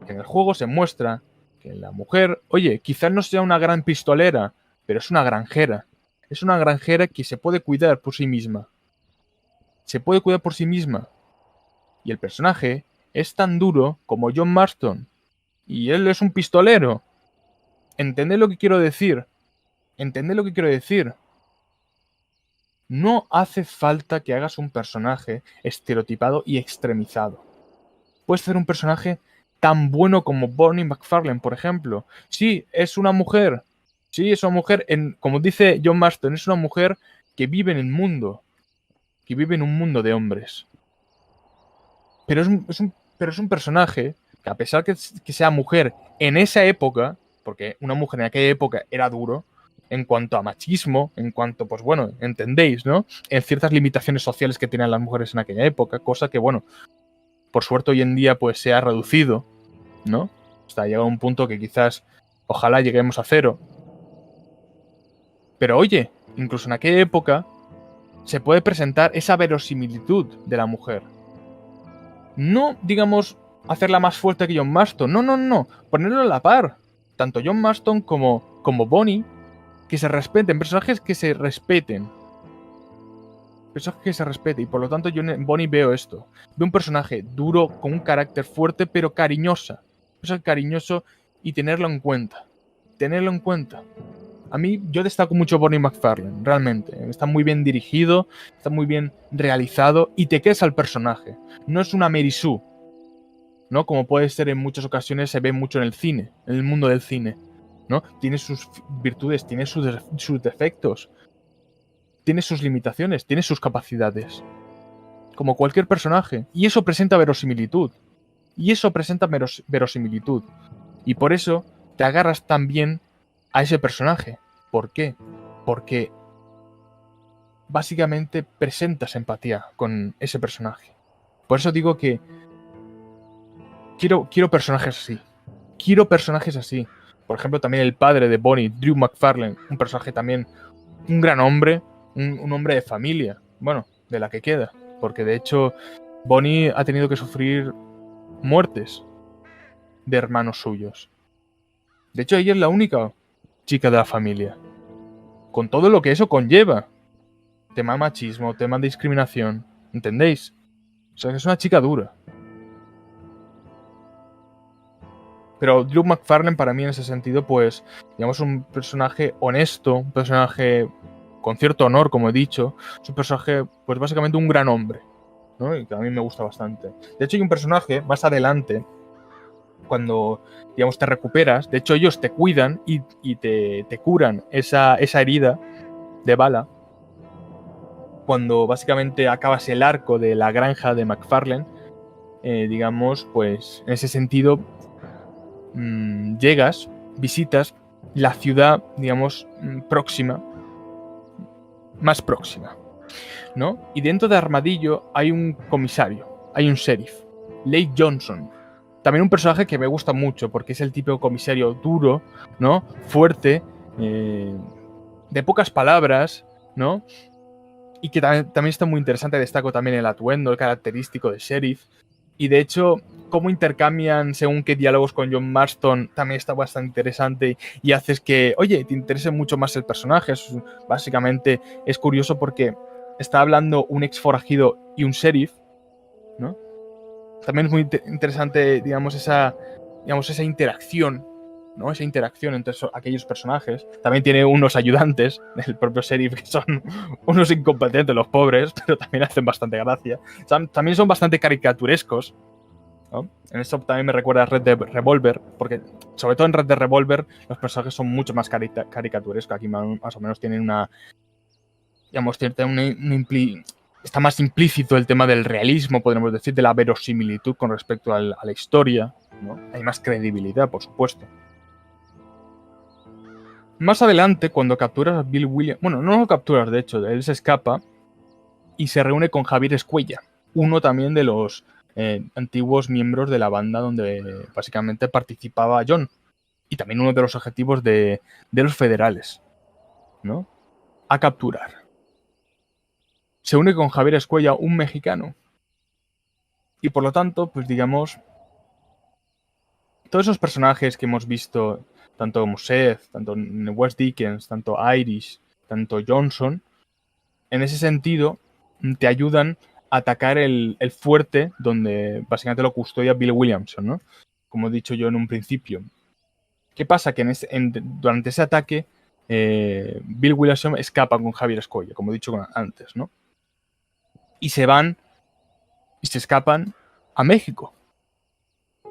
En el juego se muestra que la mujer, oye, quizás no sea una gran pistolera, pero es una granjera. Es una granjera que se puede cuidar por sí misma. Se puede cuidar por sí misma. Y el personaje es tan duro como John Marston. Y él es un pistolero. ¿Entendés lo que quiero decir? ¿Entendés lo que quiero decir? No hace falta que hagas un personaje estereotipado y extremizado. Puedes hacer un personaje tan bueno como Bonnie McFarlane, por ejemplo. Sí, es una mujer. Sí, es una mujer, como dice John Marston, es una mujer que vive en el mundo. Que vive en un mundo de hombres. Pero es un personaje que, a pesar que sea mujer en esa época, porque una mujer en aquella época era duro, en cuanto a machismo, en cuanto, pues bueno, entendéis, ¿no? En ciertas limitaciones sociales que tenían las mujeres en aquella época, cosa que, bueno, por suerte hoy en día pues se ha reducido, ¿no? Hasta llegar a un punto que quizás, ojalá lleguemos a cero. Pero oye, incluso en aquella época se puede presentar esa verosimilitud de la mujer. No, digamos, hacerla más fuerte que John Marston. No. Ponerlo a la par. Tanto John Marston como Bonnie, que se respeten. Personajes que se respeten. Personajes que se respeten. Y por lo tanto yo en Bonnie veo esto. Veo un personaje duro, con un carácter fuerte, pero cariñosa. Un personaje cariñoso y tenerlo en cuenta. Tenerlo en cuenta. A mí, yo destaco mucho Bonnie McFarlane, realmente. Está muy bien dirigido, está muy bien realizado y te quedas al personaje. No es una Mary Sue, ¿no? Como puede ser en muchas ocasiones, se ve mucho en el cine, en el mundo del cine, ¿no? Tiene sus virtudes, tiene sus defectos, tiene sus limitaciones, tiene sus capacidades. Como cualquier personaje. Y eso presenta verosimilitud. Y por eso te agarras también a ese personaje. ¿Por qué? Porque básicamente presentas empatía con ese personaje. Por eso digo que quiero personajes así. Quiero personajes así. Por ejemplo, también el padre de Bonnie, Drew McFarlane, un personaje también, un gran hombre, un hombre de familia, bueno, de la que queda. porque de hecho Bonnie ha tenido que sufrir muertes de hermanos suyos. De hecho, ella es la única chica de la familia, con todo lo que eso conlleva. Tema machismo, tema de discriminación, ¿entendéis? O sea, que es una chica dura. Pero Drew McFarlane para mí en ese sentido, pues, digamos, un personaje honesto, un personaje con cierto honor, como he dicho, es un personaje, pues básicamente un gran hombre, ¿no? Y que a mí me gusta bastante. De hecho, hay un personaje más adelante, cuando, digamos, te recuperas, de hecho ellos te cuidan y te curan esa herida de bala, cuando básicamente acabas el arco de la granja de McFarlane, digamos, pues en ese sentido llegas, visitas la ciudad, digamos, próxima, más próxima, ¿no? Y dentro de Armadillo hay un comisario, hay un sheriff, Lake Johnson. También un personaje que me gusta mucho porque es el típico comisario duro, ¿no? Fuerte, de pocas palabras, ¿no? Y que también está muy interesante. Destaco también el atuendo, el característico de sheriff. Y de hecho, cómo intercambian según qué diálogos con John Marston también está bastante interesante y haces que, oye, te interese mucho más el personaje. Básicamente es curioso porque está hablando un ex forajido y un sheriff, ¿no? También es muy interesante, digamos, esa interacción, ¿no? Esa interacción entre aquellos personajes. También tiene unos ayudantes del propio sheriff que son unos incompetentes, los pobres, pero también hacen bastante gracia. También son bastante caricaturescos, ¿no? En esto también me recuerda a Red Dead Revolver, porque sobre todo en Red Dead Revolver los personajes son mucho más caricaturescos. Aquí más o menos tienen una, digamos, está más implícito el tema del realismo, podríamos decir, de la verosimilitud con respecto a la historia, ¿no? Hay más credibilidad, por supuesto. Más adelante, cuando capturas a Bill Williams... Bueno, no lo capturas, de hecho, él se escapa y se reúne con Javier Escuella, uno también de los antiguos miembros de la banda donde básicamente participaba John, y también uno de los objetivos de los federales, ¿no? A capturar. Se une con Javier Escuella, un mexicano. Y por lo tanto, pues digamos, todos esos personajes que hemos visto, tanto Moseth, tanto Wes Dickens, tanto Irish, tanto Johnson, en ese sentido te ayudan a atacar el fuerte donde básicamente lo custodia Bill Williamson, ¿no? Como he dicho yo en un principio. ¿Qué pasa? Que durante ese ataque Bill Williamson escapa con Javier Escuella, como he dicho antes, ¿no? Y se escapan a México.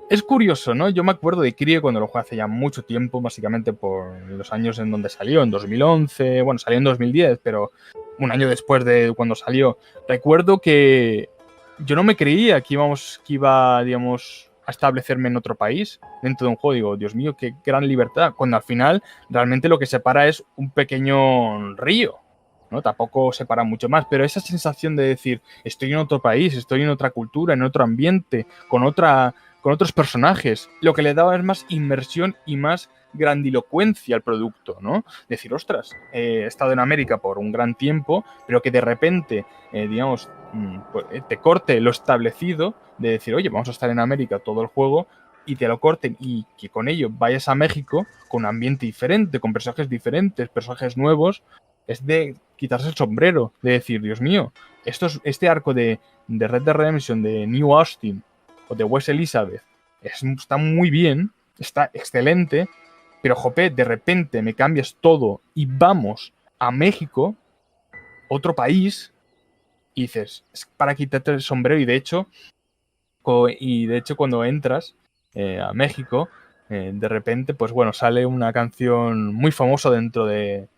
Es curioso, ¿no? Yo me acuerdo de Crie cuando lo jugué hace ya mucho tiempo, básicamente por los años en donde salió, en 2011, bueno, salió en 2010, pero un año después de cuando salió. Recuerdo que yo no me creía que iba, digamos, a establecerme en otro país dentro de un juego. Digo, Dios mío, qué gran libertad, cuando al final realmente lo que separa es un pequeño río, ¿no? Tampoco separa mucho más, pero esa sensación de decir, estoy en otro país, estoy en otra cultura, en otro ambiente, con otros personajes, lo que le daba es más inmersión y más grandilocuencia al producto, ¿no? Decir, ostras, he estado en América por un gran tiempo, pero que de repente, digamos, pues, te corte lo establecido de decir, oye, vamos a estar en América todo el juego, y te lo corten y que con ello vayas a México con un ambiente diferente, con personajes diferentes, personajes nuevos, es de quitarse el sombrero, de decir, Dios mío, este arco de Red Dead Redemption, de New Austin o de West Elizabeth, está muy bien, está excelente, pero jope, de repente me cambias todo y vamos a México, otro país, y dices, es para quitarte el sombrero. Y de hecho cuando entras a México, de repente, pues bueno, sale una canción muy famosa dentro de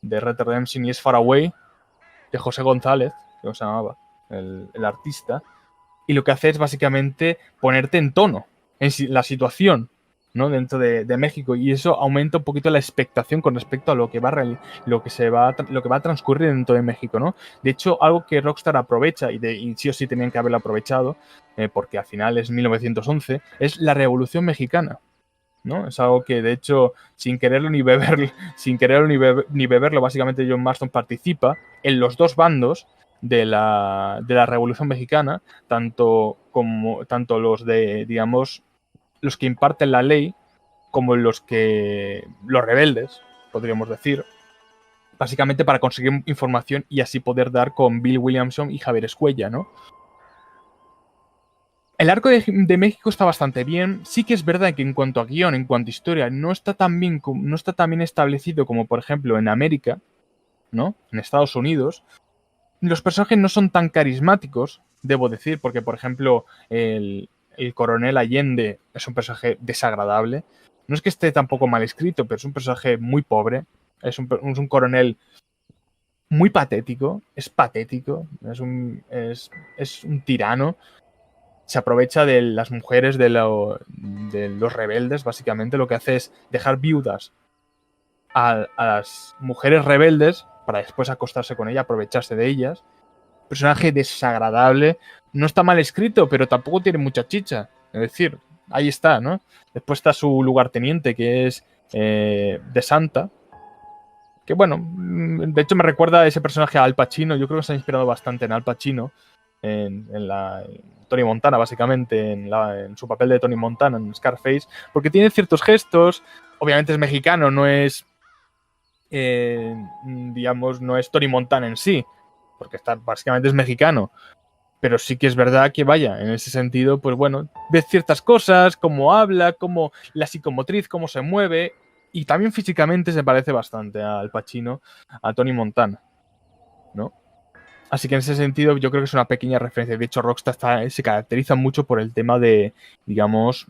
Red Dead Redemption y es Far Away, de José González, que se llamaba el artista, y lo que hace es básicamente ponerte en tono, en la situación, ¿no? Dentro de México, y eso aumenta un poquito la expectación con respecto a lo que va a transcurrir dentro de México, ¿no? De hecho, algo que Rockstar aprovecha, y sí o sí tenían que haberlo aprovechado, porque al final es 1911, es la Revolución Mexicana, ¿no? Es algo que, de hecho, sin quererlo ni beberlo, básicamente John Marston participa en los dos bandos de la Revolución Mexicana, tanto los de, digamos, los que imparten la ley, como los rebeldes, podríamos decir, básicamente para conseguir información y así poder dar con Bill Williamson y Javier Escuella, ¿no? El arco de México está bastante bien. Sí que es verdad que en cuanto a guión, en cuanto a historia, no está tan bien establecido como, por ejemplo, en América, ¿no? En Estados Unidos. Los personajes no son tan carismáticos, debo decir, porque, por ejemplo, el coronel Allende es un personaje desagradable. No es que esté tampoco mal escrito, pero es un personaje muy pobre. Es un coronel muy patético. Es patético. Es un tirano. Se aprovecha de las mujeres de los rebeldes. Básicamente lo que hace es dejar viudas a las mujeres rebeldes para después acostarse con ellas, aprovecharse de ellas. Personaje desagradable. No está mal escrito, pero tampoco tiene mucha chicha. Es decir, ahí está, ¿no? Después está su lugarteniente, que es de Santa. Que bueno, de hecho me recuerda a ese personaje a Al Pacino. Yo creo que se ha inspirado bastante en Al Pacino. En Tony Montana, básicamente, en su papel de Tony Montana en Scarface. Porque tiene ciertos gestos. Obviamente es mexicano, no es... digamos, no es Tony Montana en sí. Porque básicamente es mexicano. Pero sí que es verdad que, vaya, en ese sentido, pues bueno, ves ciertas cosas, cómo habla, cómo la psicomotriz, cómo se mueve, y también físicamente se parece bastante al Pacino, a Tony Montana, ¿no? Así que en ese sentido yo creo que es una pequeña referencia. De hecho, Rockstar se caracteriza mucho por el tema de, digamos,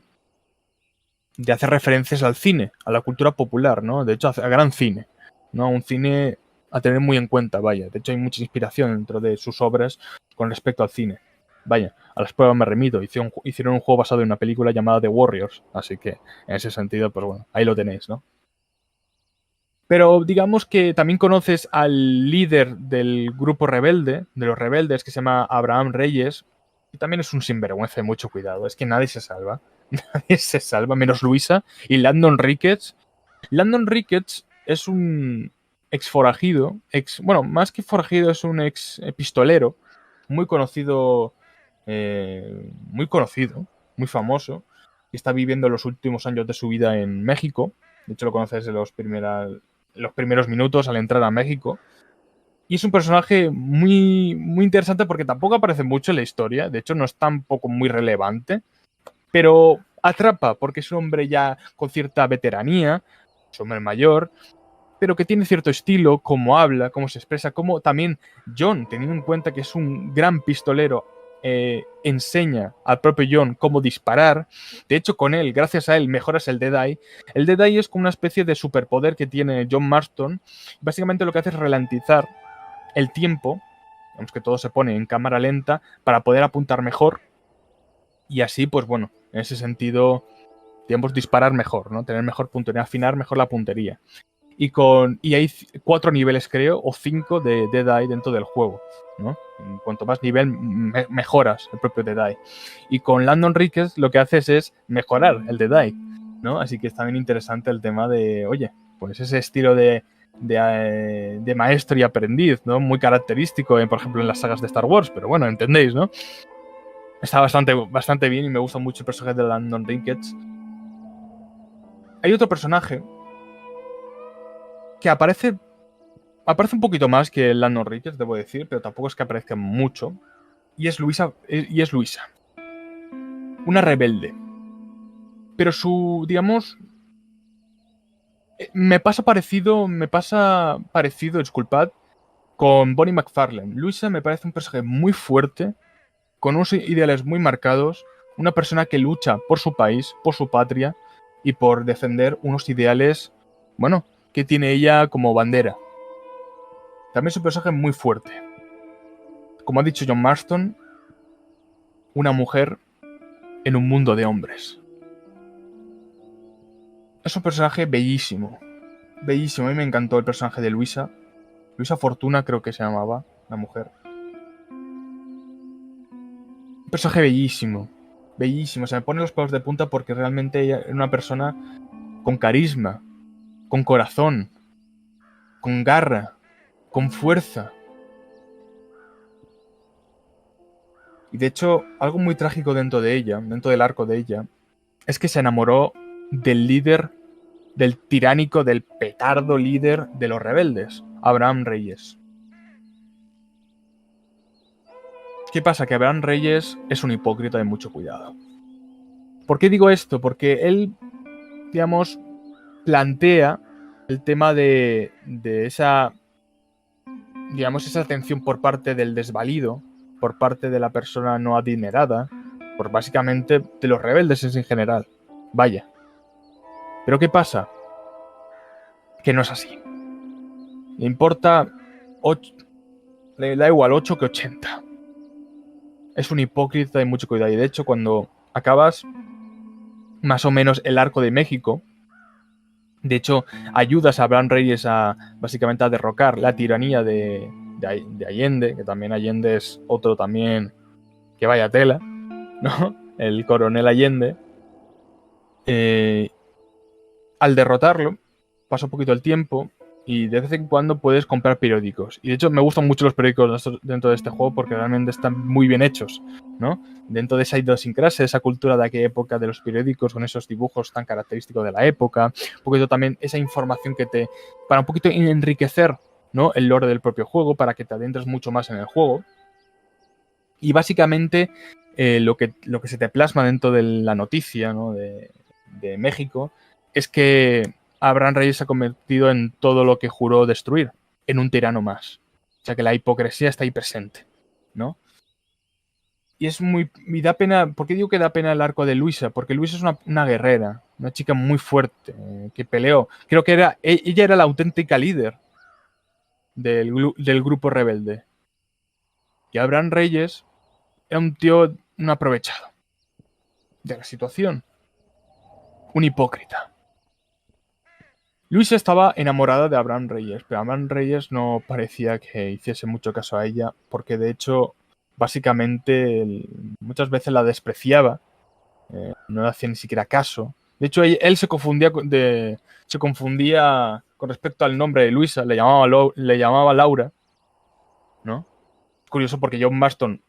de hacer referencias al cine, a la cultura popular, ¿no? De hecho, a gran cine, ¿no? Un cine a tener muy en cuenta, vaya. De hecho, hay mucha inspiración dentro de sus obras con respecto al cine. Vaya, a las pruebas me remito. Hicieron un juego basado en una película llamada The Warriors, así que en ese sentido, pues bueno, ahí lo tenéis, ¿no? Pero digamos que también conoces al líder del grupo rebelde, de los rebeldes, que se llama Abraham Reyes, y también es un sinvergüenza de mucho cuidado. Es que nadie se salva. Nadie se salva, menos Luisa y Landon Ricketts. Landon Ricketts es un ex forajido, bueno, más que forajido, es un ex pistolero, muy conocido, muy famoso, y está viviendo los últimos años de su vida en México. De hecho, lo conoces en los primeros minutos al entrar a México. Y es un personaje muy, muy interesante porque tampoco aparece mucho en la historia. De hecho, no es tampoco muy relevante. Pero atrapa porque es un hombre ya con cierta veteranía, es un hombre mayor, pero que tiene cierto estilo, cómo habla, cómo se expresa, cómo también John, teniendo en cuenta que es un gran pistolero, enseña al propio John cómo disparar. De hecho, con él, gracias a él, mejoras el Deadeye. El Deadeye es como una especie de superpoder que tiene John Marston. Básicamente lo que hace es ralentizar el tiempo, digamos que todo se pone en cámara lenta, para poder apuntar mejor. Y así, pues bueno, en ese sentido, digamos, disparar mejor, ¿no? Tener mejor puntería, afinar mejor la puntería. Y hay 4 niveles, creo, o 5 de Deadeye dentro del juego, ¿no? En cuanto más nivel, mejoras el propio Deadeye. Y con Landon Ricketts lo que haces es mejorar el Deadeye, ¿no? Así que es también interesante el tema de, oye, pues ese estilo de maestro y aprendiz, ¿no? Muy característico, por ejemplo, en las sagas de Star Wars, pero bueno, entendéis, ¿no? Está bastante bien y me gusta mucho el personaje de Landon Ricketts. Hay otro personaje que aparece un poquito más que Landon Ricketts, debo decir, pero tampoco es que aparezca mucho. Y es Luisa. Una rebelde. Pero digamos, me pasa parecido, disculpad, con Bonnie McFarlane. Luisa me parece un personaje muy fuerte, con unos ideales muy marcados, una persona que lucha por su país, por su patria y por defender unos ideales, bueno, que tiene ella como bandera. También es un personaje muy fuerte. Como ha dicho John Marston, una mujer en un mundo de hombres. Es un personaje bellísimo. Bellísimo. A mí me encantó el personaje de Luisa. Luisa Fortuna creo que se llamaba, la mujer. Un personaje bellísimo. Bellísimo. Se me ponen los pelos de punta porque realmente ella era una persona con carisma, con corazón, con garra, con fuerza. Y de hecho, algo muy trágico dentro de ella, dentro del arco de ella, es que se enamoró del líder, del tiránico, del petardo líder de los rebeldes, Abraham Reyes. ¿Qué pasa? Que Abraham Reyes es un hipócrita de mucho cuidado. ¿Por qué digo esto? Porque él, digamos, plantea el tema de esa, digamos, esa atención por parte del desvalido, por parte de la persona no adinerada, por básicamente de los rebeldes en general. Vaya. Pero ¿qué pasa? Que no es así. Le importa 8, le da igual 8 que 80. Es un hipócrita de mucho cuidado. Y de hecho, cuando acabas más o menos el arco de México, de hecho, ayudas a Abraham Reyes a básicamente a derrocar la tiranía de Allende, que también Allende es otro también que vaya tela, ¿no? El coronel Allende. Al derrotarlo, pasa un poquito el tiempo y de vez en cuando puedes comprar periódicos. Y de hecho me gustan mucho los periódicos dentro de este juego porque realmente están muy bien hechos, ¿no? Dentro de esa idiosincrasia, esa cultura de aquella época de los periódicos con esos dibujos tan característicos de la época, un poquito también esa información que te... para un poquito enriquecer, ¿no? El lore del propio juego, para que te adentres mucho más en el juego. Y básicamente lo que se te plasma dentro de la noticia, ¿no? de México es que Abraham Reyes se ha convertido en todo lo que juró destruir, en un tirano más. O sea que la hipocresía está ahí presente, ¿no? Y es muy... Y da pena... ¿Por qué digo que da pena el arco de Luisa? Porque Luisa es una guerrera, una chica muy fuerte, que peleó. Creo que ella era la auténtica líder del grupo rebelde. Y Abraham Reyes era un tío, un aprovechado de la situación. Un hipócrita. Luisa estaba enamorada de Abraham Reyes, pero Abraham Reyes no parecía que hiciese mucho caso a ella, porque de hecho, básicamente, muchas veces la despreciaba, no le hacía ni siquiera caso. De hecho, él se confundía con respecto al nombre de Luisa, le llamaba Laura, ¿no? Es curioso porque John Marston,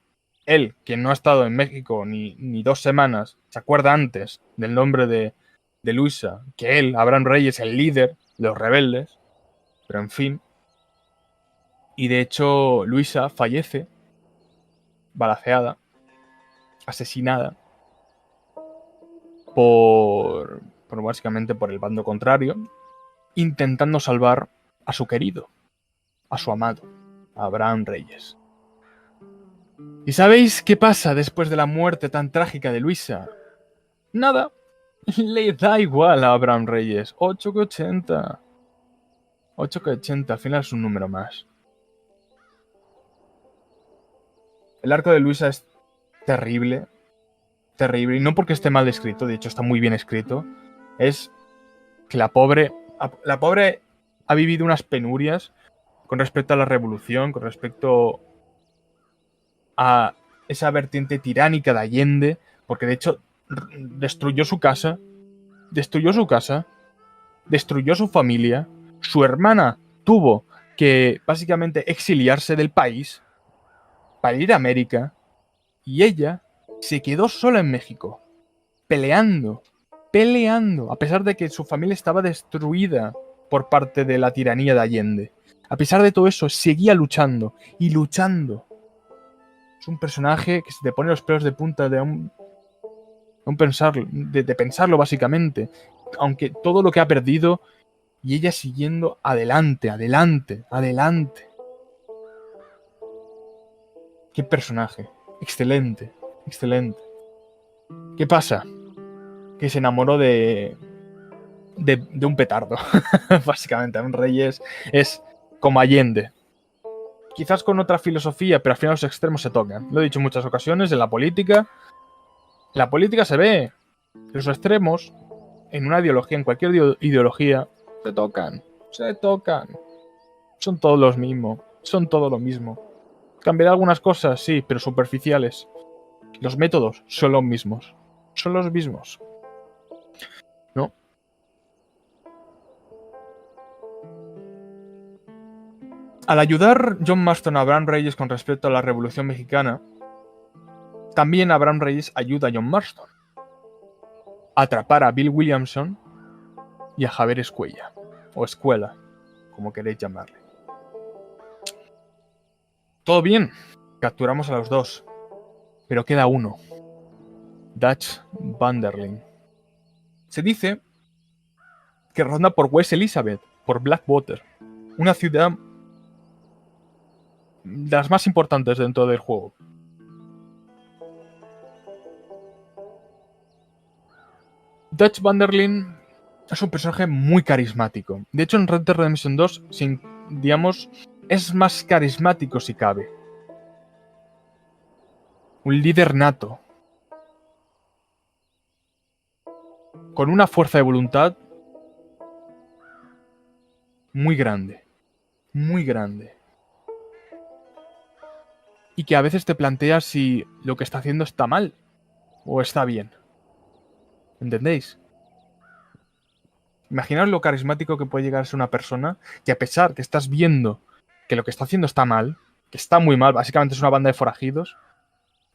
él, que no ha estado en México ni 2 semanas, se acuerda antes del nombre de Luisa, que él, Abraham Reyes, el líder de los rebeldes, pero en fin. Y de hecho, Luisa fallece, balaceada, asesinada, básicamente por el bando contrario, intentando salvar a su querido, a su amado, Abraham Reyes. ¿Y sabéis qué pasa después de la muerte tan trágica de Luisa? Nada. Le da igual a Abraham Reyes. 8 que 80. 8 que 80, al final es un número más. El arco de Luisa es terrible. Terrible. Y no porque esté mal escrito, de hecho está muy bien escrito. Es que la pobre ha vivido unas penurias con respecto a la revolución, con respecto a esa vertiente tiránica de Allende, porque de hecho destruyó su casa, destruyó su familia, su hermana tuvo que básicamente exiliarse del país para ir a América y ella se quedó sola en México, peleando, a pesar de que su familia estaba destruida por parte de la tiranía de Allende. A pesar de todo eso, seguía luchando y luchando. Es un personaje que se te pone los pelos de punta de pensarlo básicamente. Aunque todo lo que ha perdido y ella siguiendo adelante. Qué personaje. Excelente. ¿Qué pasa? Que se enamoró de un petardo. Básicamente, un Reyes es como Allende. Quizás con otra filosofía, pero al final los extremos se tocan. Lo he dicho en muchas ocasiones, en la política se ve. Los extremos, en una ideología, en cualquier ideología, se tocan. Son todos los mismos. Son todo lo mismo. Cambiará algunas cosas, sí, pero superficiales. Los métodos son los mismos. ¿No? Al ayudar John Marston a Abraham Reyes con respecto a la Revolución Mexicana, También Abraham Reyes ayuda a John Marston a atrapar a Bill Williamson y a Javier Escuella, o Escuela, como queréis llamarle. Todo bien, capturamos a los dos, pero queda uno, Dutch Van der Linde. Se dice que ronda por West Elizabeth, por Blackwater, una ciudad de las más importantes dentro del juego. Dutch Van der Linde es un personaje muy carismático. De hecho, en Red Dead Redemption 2, digamos, es más carismático si cabe. Un líder nato. Con una fuerza de voluntad muy grande. Muy grande. Y que a veces te planteas si lo que está haciendo está mal o está bien. ¿Entendéis? Imaginaos lo carismático que puede llegar a ser una persona que, a pesar que estás viendo que lo que está haciendo está mal, que está muy mal, básicamente es una banda de forajidos,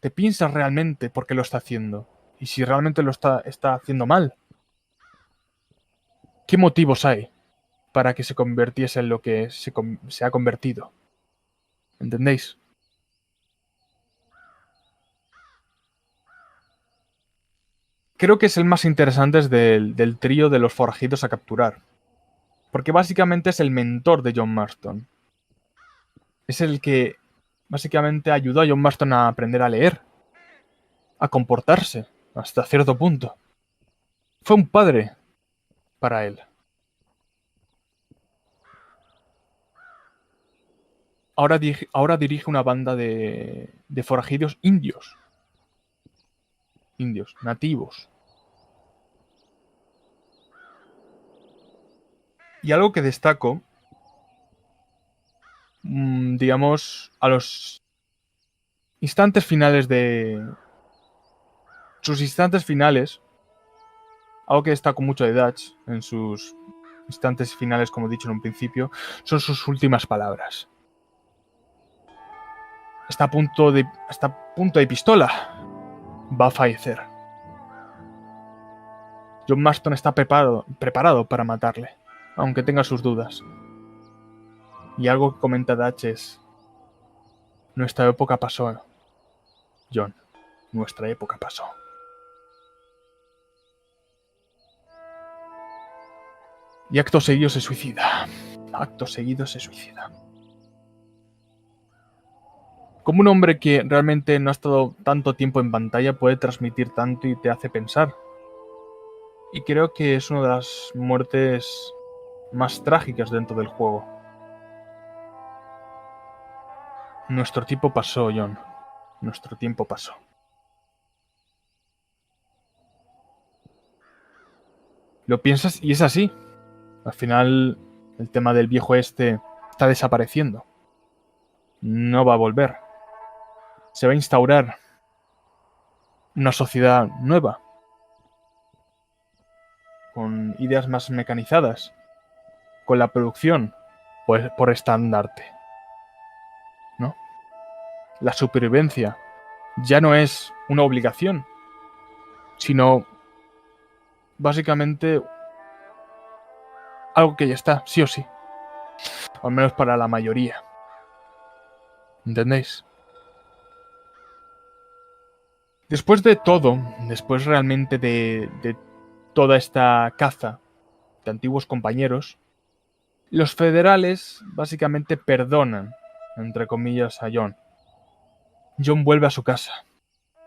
te piensas realmente por qué lo está haciendo y si realmente lo está haciendo mal. ¿Qué motivos hay para que se convirtiese en lo que se ha convertido? ¿Entendéis? Creo que es el más interesante del trío de los forajidos a capturar. Porque básicamente es el mentor de John Marston. Es el que básicamente ayudó a John Marston a aprender a leer. A comportarse, hasta cierto punto. Fue un padre para él. Ahora dirige una banda de forajidos indios. Indios, nativos. Y algo que destaco, digamos, a los instantes finales sus instantes finales, algo que destaco mucho de Dutch en sus instantes finales, como he dicho en un principio, son sus últimas palabras. Está a punto de pistola. Va a fallecer. John Marston está preparado para matarle, aunque tenga sus dudas. Y algo que comenta Dutch es: nuestra época pasó, John. Nuestra época pasó. Y acto seguido se suicida. Acto seguido se suicida. Como un hombre que realmente no ha estado tanto tiempo en pantalla puede transmitir tanto y te hace pensar. Y creo que es una de las muertes más trágicas dentro del juego. Nuestro tiempo pasó, John. Nuestro tiempo pasó. Lo piensas y es así. Al final, el tema del viejo este está desapareciendo. No va a volver. Se va a instaurar una sociedad nueva, con ideas más mecanizadas, con la producción por estandarte, ¿no? La supervivencia ya no es una obligación, sino básicamente algo que ya está, sí o sí. Al menos para la mayoría. ¿Entendéis? Después de todo, después realmente de toda esta caza de antiguos compañeros, los federales básicamente perdonan, entre comillas, a John. John vuelve a su casa,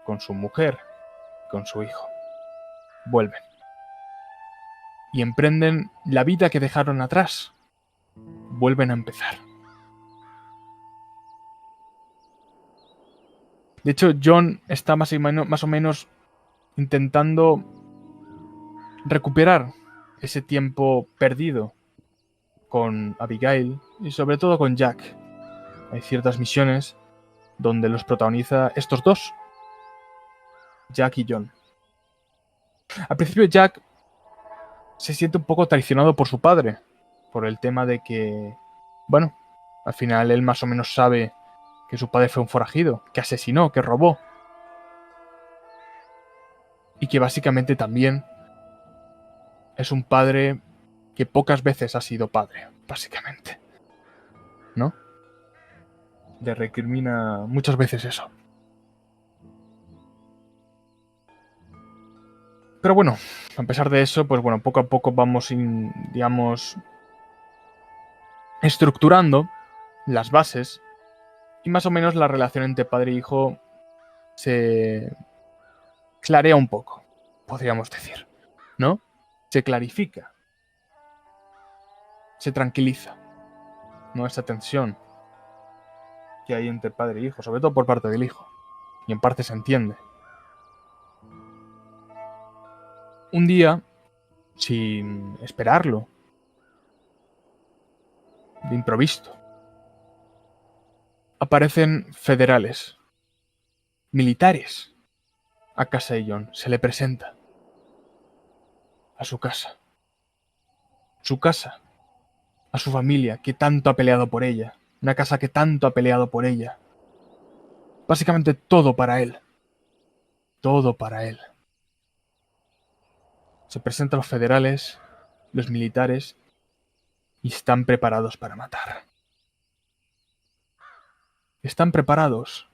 con su mujer, con su hijo. Vuelven. Y emprenden la vida que dejaron atrás. Vuelven a empezar. De hecho, John está más o menos intentando recuperar ese tiempo perdido con Abigail y sobre todo con Jack. Hay ciertas misiones donde los protagoniza estos dos, Jack y John. Al principio Jack se siente un poco traicionado por su padre, por el tema de que, bueno, al final él más o menos sabe que su padre fue un forajido, que asesinó, que robó. y que básicamente también es un padre que pocas veces ha sido padre, básicamente, ¿no? Le recrimina muchas veces eso. Pero bueno, a pesar de eso, pues bueno, poco a poco vamos, digamos, estructurando las bases y más o menos la relación entre padre e hijo se clarea un poco, podríamos decir, ¿no? Se clarifica, se tranquiliza, ¿no? Esa tensión que hay entre padre e hijo, sobre todo por parte del hijo, y en parte se entiende. Un día, sin esperarlo, de improviso, aparecen federales, militares, a casa de John. Se le presenta a su casa, a su familia, que tanto ha peleado por ella, una casa que tanto ha peleado por ella. Básicamente todo para él, todo para él. Se presentan los federales, los militares, y están preparados para matar. Están preparados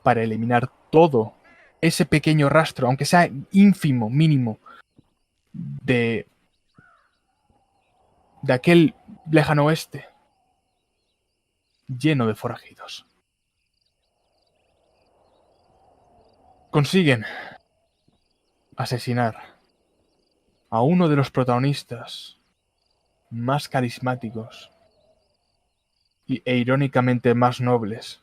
para eliminar todo ese pequeño rastro, aunque sea ínfimo, mínimo, de aquel lejano oeste lleno de forajidos. Consiguen asesinar a uno de los protagonistas más carismáticos e irónicamente más nobles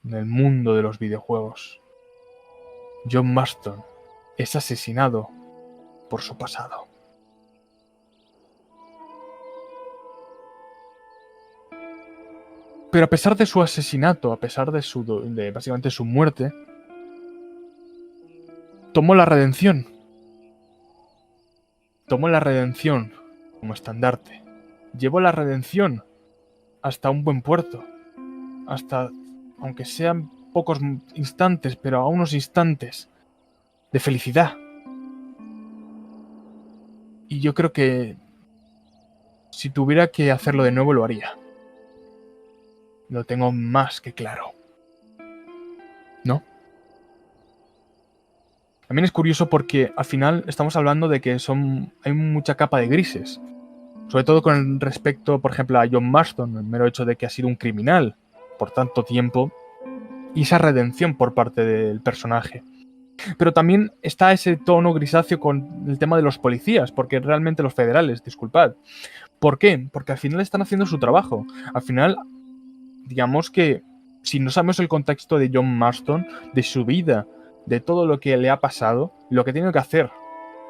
en el mundo de los videojuegos. John Marston es asesinado por su pasado. Pero a pesar de su asesinato, a pesar de básicamente su muerte, tomó la redención. Tomó la redención como estandarte. Llevó la redención hasta un buen puerto. Hasta, aunque sean pocos instantes, pero a unos instantes de felicidad. Y yo creo que si tuviera que hacerlo de nuevo lo haría. Lo tengo más que claro. ¿No? También es curioso porque al final estamos hablando de que hay mucha capa de grises. Sobre todo con respecto, por ejemplo, a John Marston, el mero hecho de que ha sido un criminal por tanto tiempo y esa redención por parte del personaje. Pero también está ese tono grisáceo con el tema de los policías, porque realmente los federales, disculpad. ¿Por qué? Porque al final están haciendo su trabajo. Al final, digamos que si no sabemos el contexto de John Marston, de su vida, de todo lo que le ha pasado, lo que tiene que hacer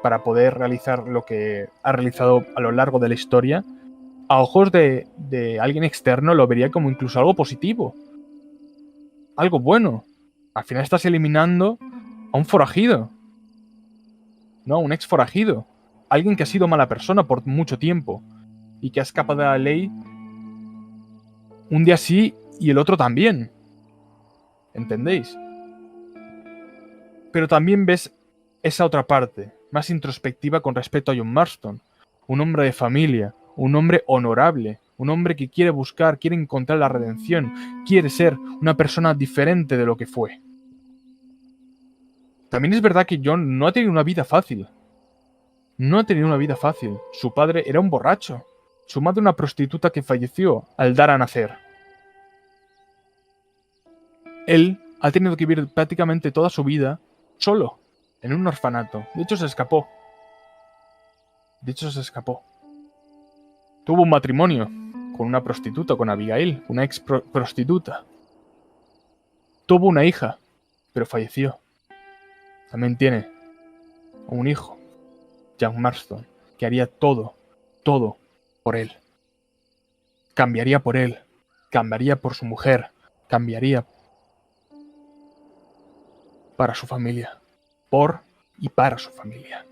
para poder realizar lo que ha realizado a lo largo de la historia, a ojos de alguien externo lo vería como incluso algo positivo. Algo bueno. Al final estás eliminando a un forajido. No, a un ex forajido. Alguien que ha sido mala persona por mucho tiempo y que ha escapado de la ley un día sí y el otro también. ¿Entendéis? Pero también ves esa otra parte, más introspectiva con respecto a John Marston. Un hombre de familia, un hombre honorable, un hombre que quiere buscar, quiere encontrar la redención, quiere ser una persona diferente de lo que fue. También es verdad que John no ha tenido una vida fácil. No ha tenido una vida fácil. Su padre era un borracho. Su madre una prostituta que falleció al dar a nacer. Él ha tenido que vivir prácticamente toda su vida solo, en un orfanato. De hecho, se escapó. Tuvo un matrimonio con una prostituta, con Abigail, una ex prostituta. Tuvo una hija, pero falleció. También tiene un hijo, John Marston, que haría todo por él. Cambiaría por él, cambiaría por su mujer, cambiaría para su familia, por y para su familia.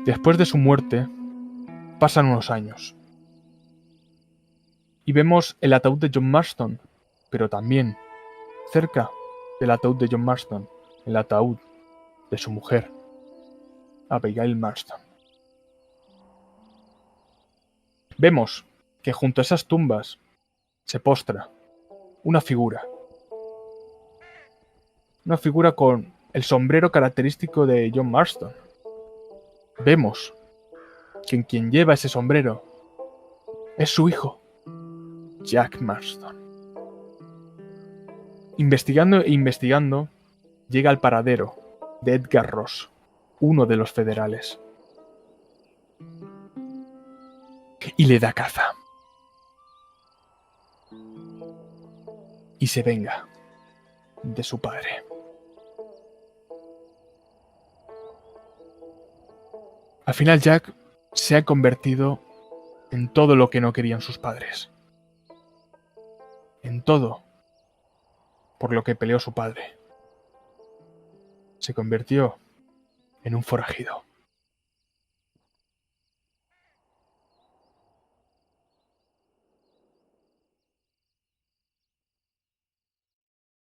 Después de su muerte, pasan unos años. Y vemos el ataúd de John Marston, pero también, cerca, del ataúd de John Marston, el ataúd de su mujer, Abigail Marston. Vemos que junto a esas tumbas se postra una figura. Una figura con el sombrero característico de John Marston. Vemos que quien lleva ese sombrero es su hijo, Jack Marston. Investigando e investigando, llega al paradero de Edgar Ross, uno de los federales, y le da caza. Y se venga de su padre. Al final Jack se ha convertido en todo lo que no querían sus padres. En todo por lo que peleó su padre. Se convirtió en un forajido.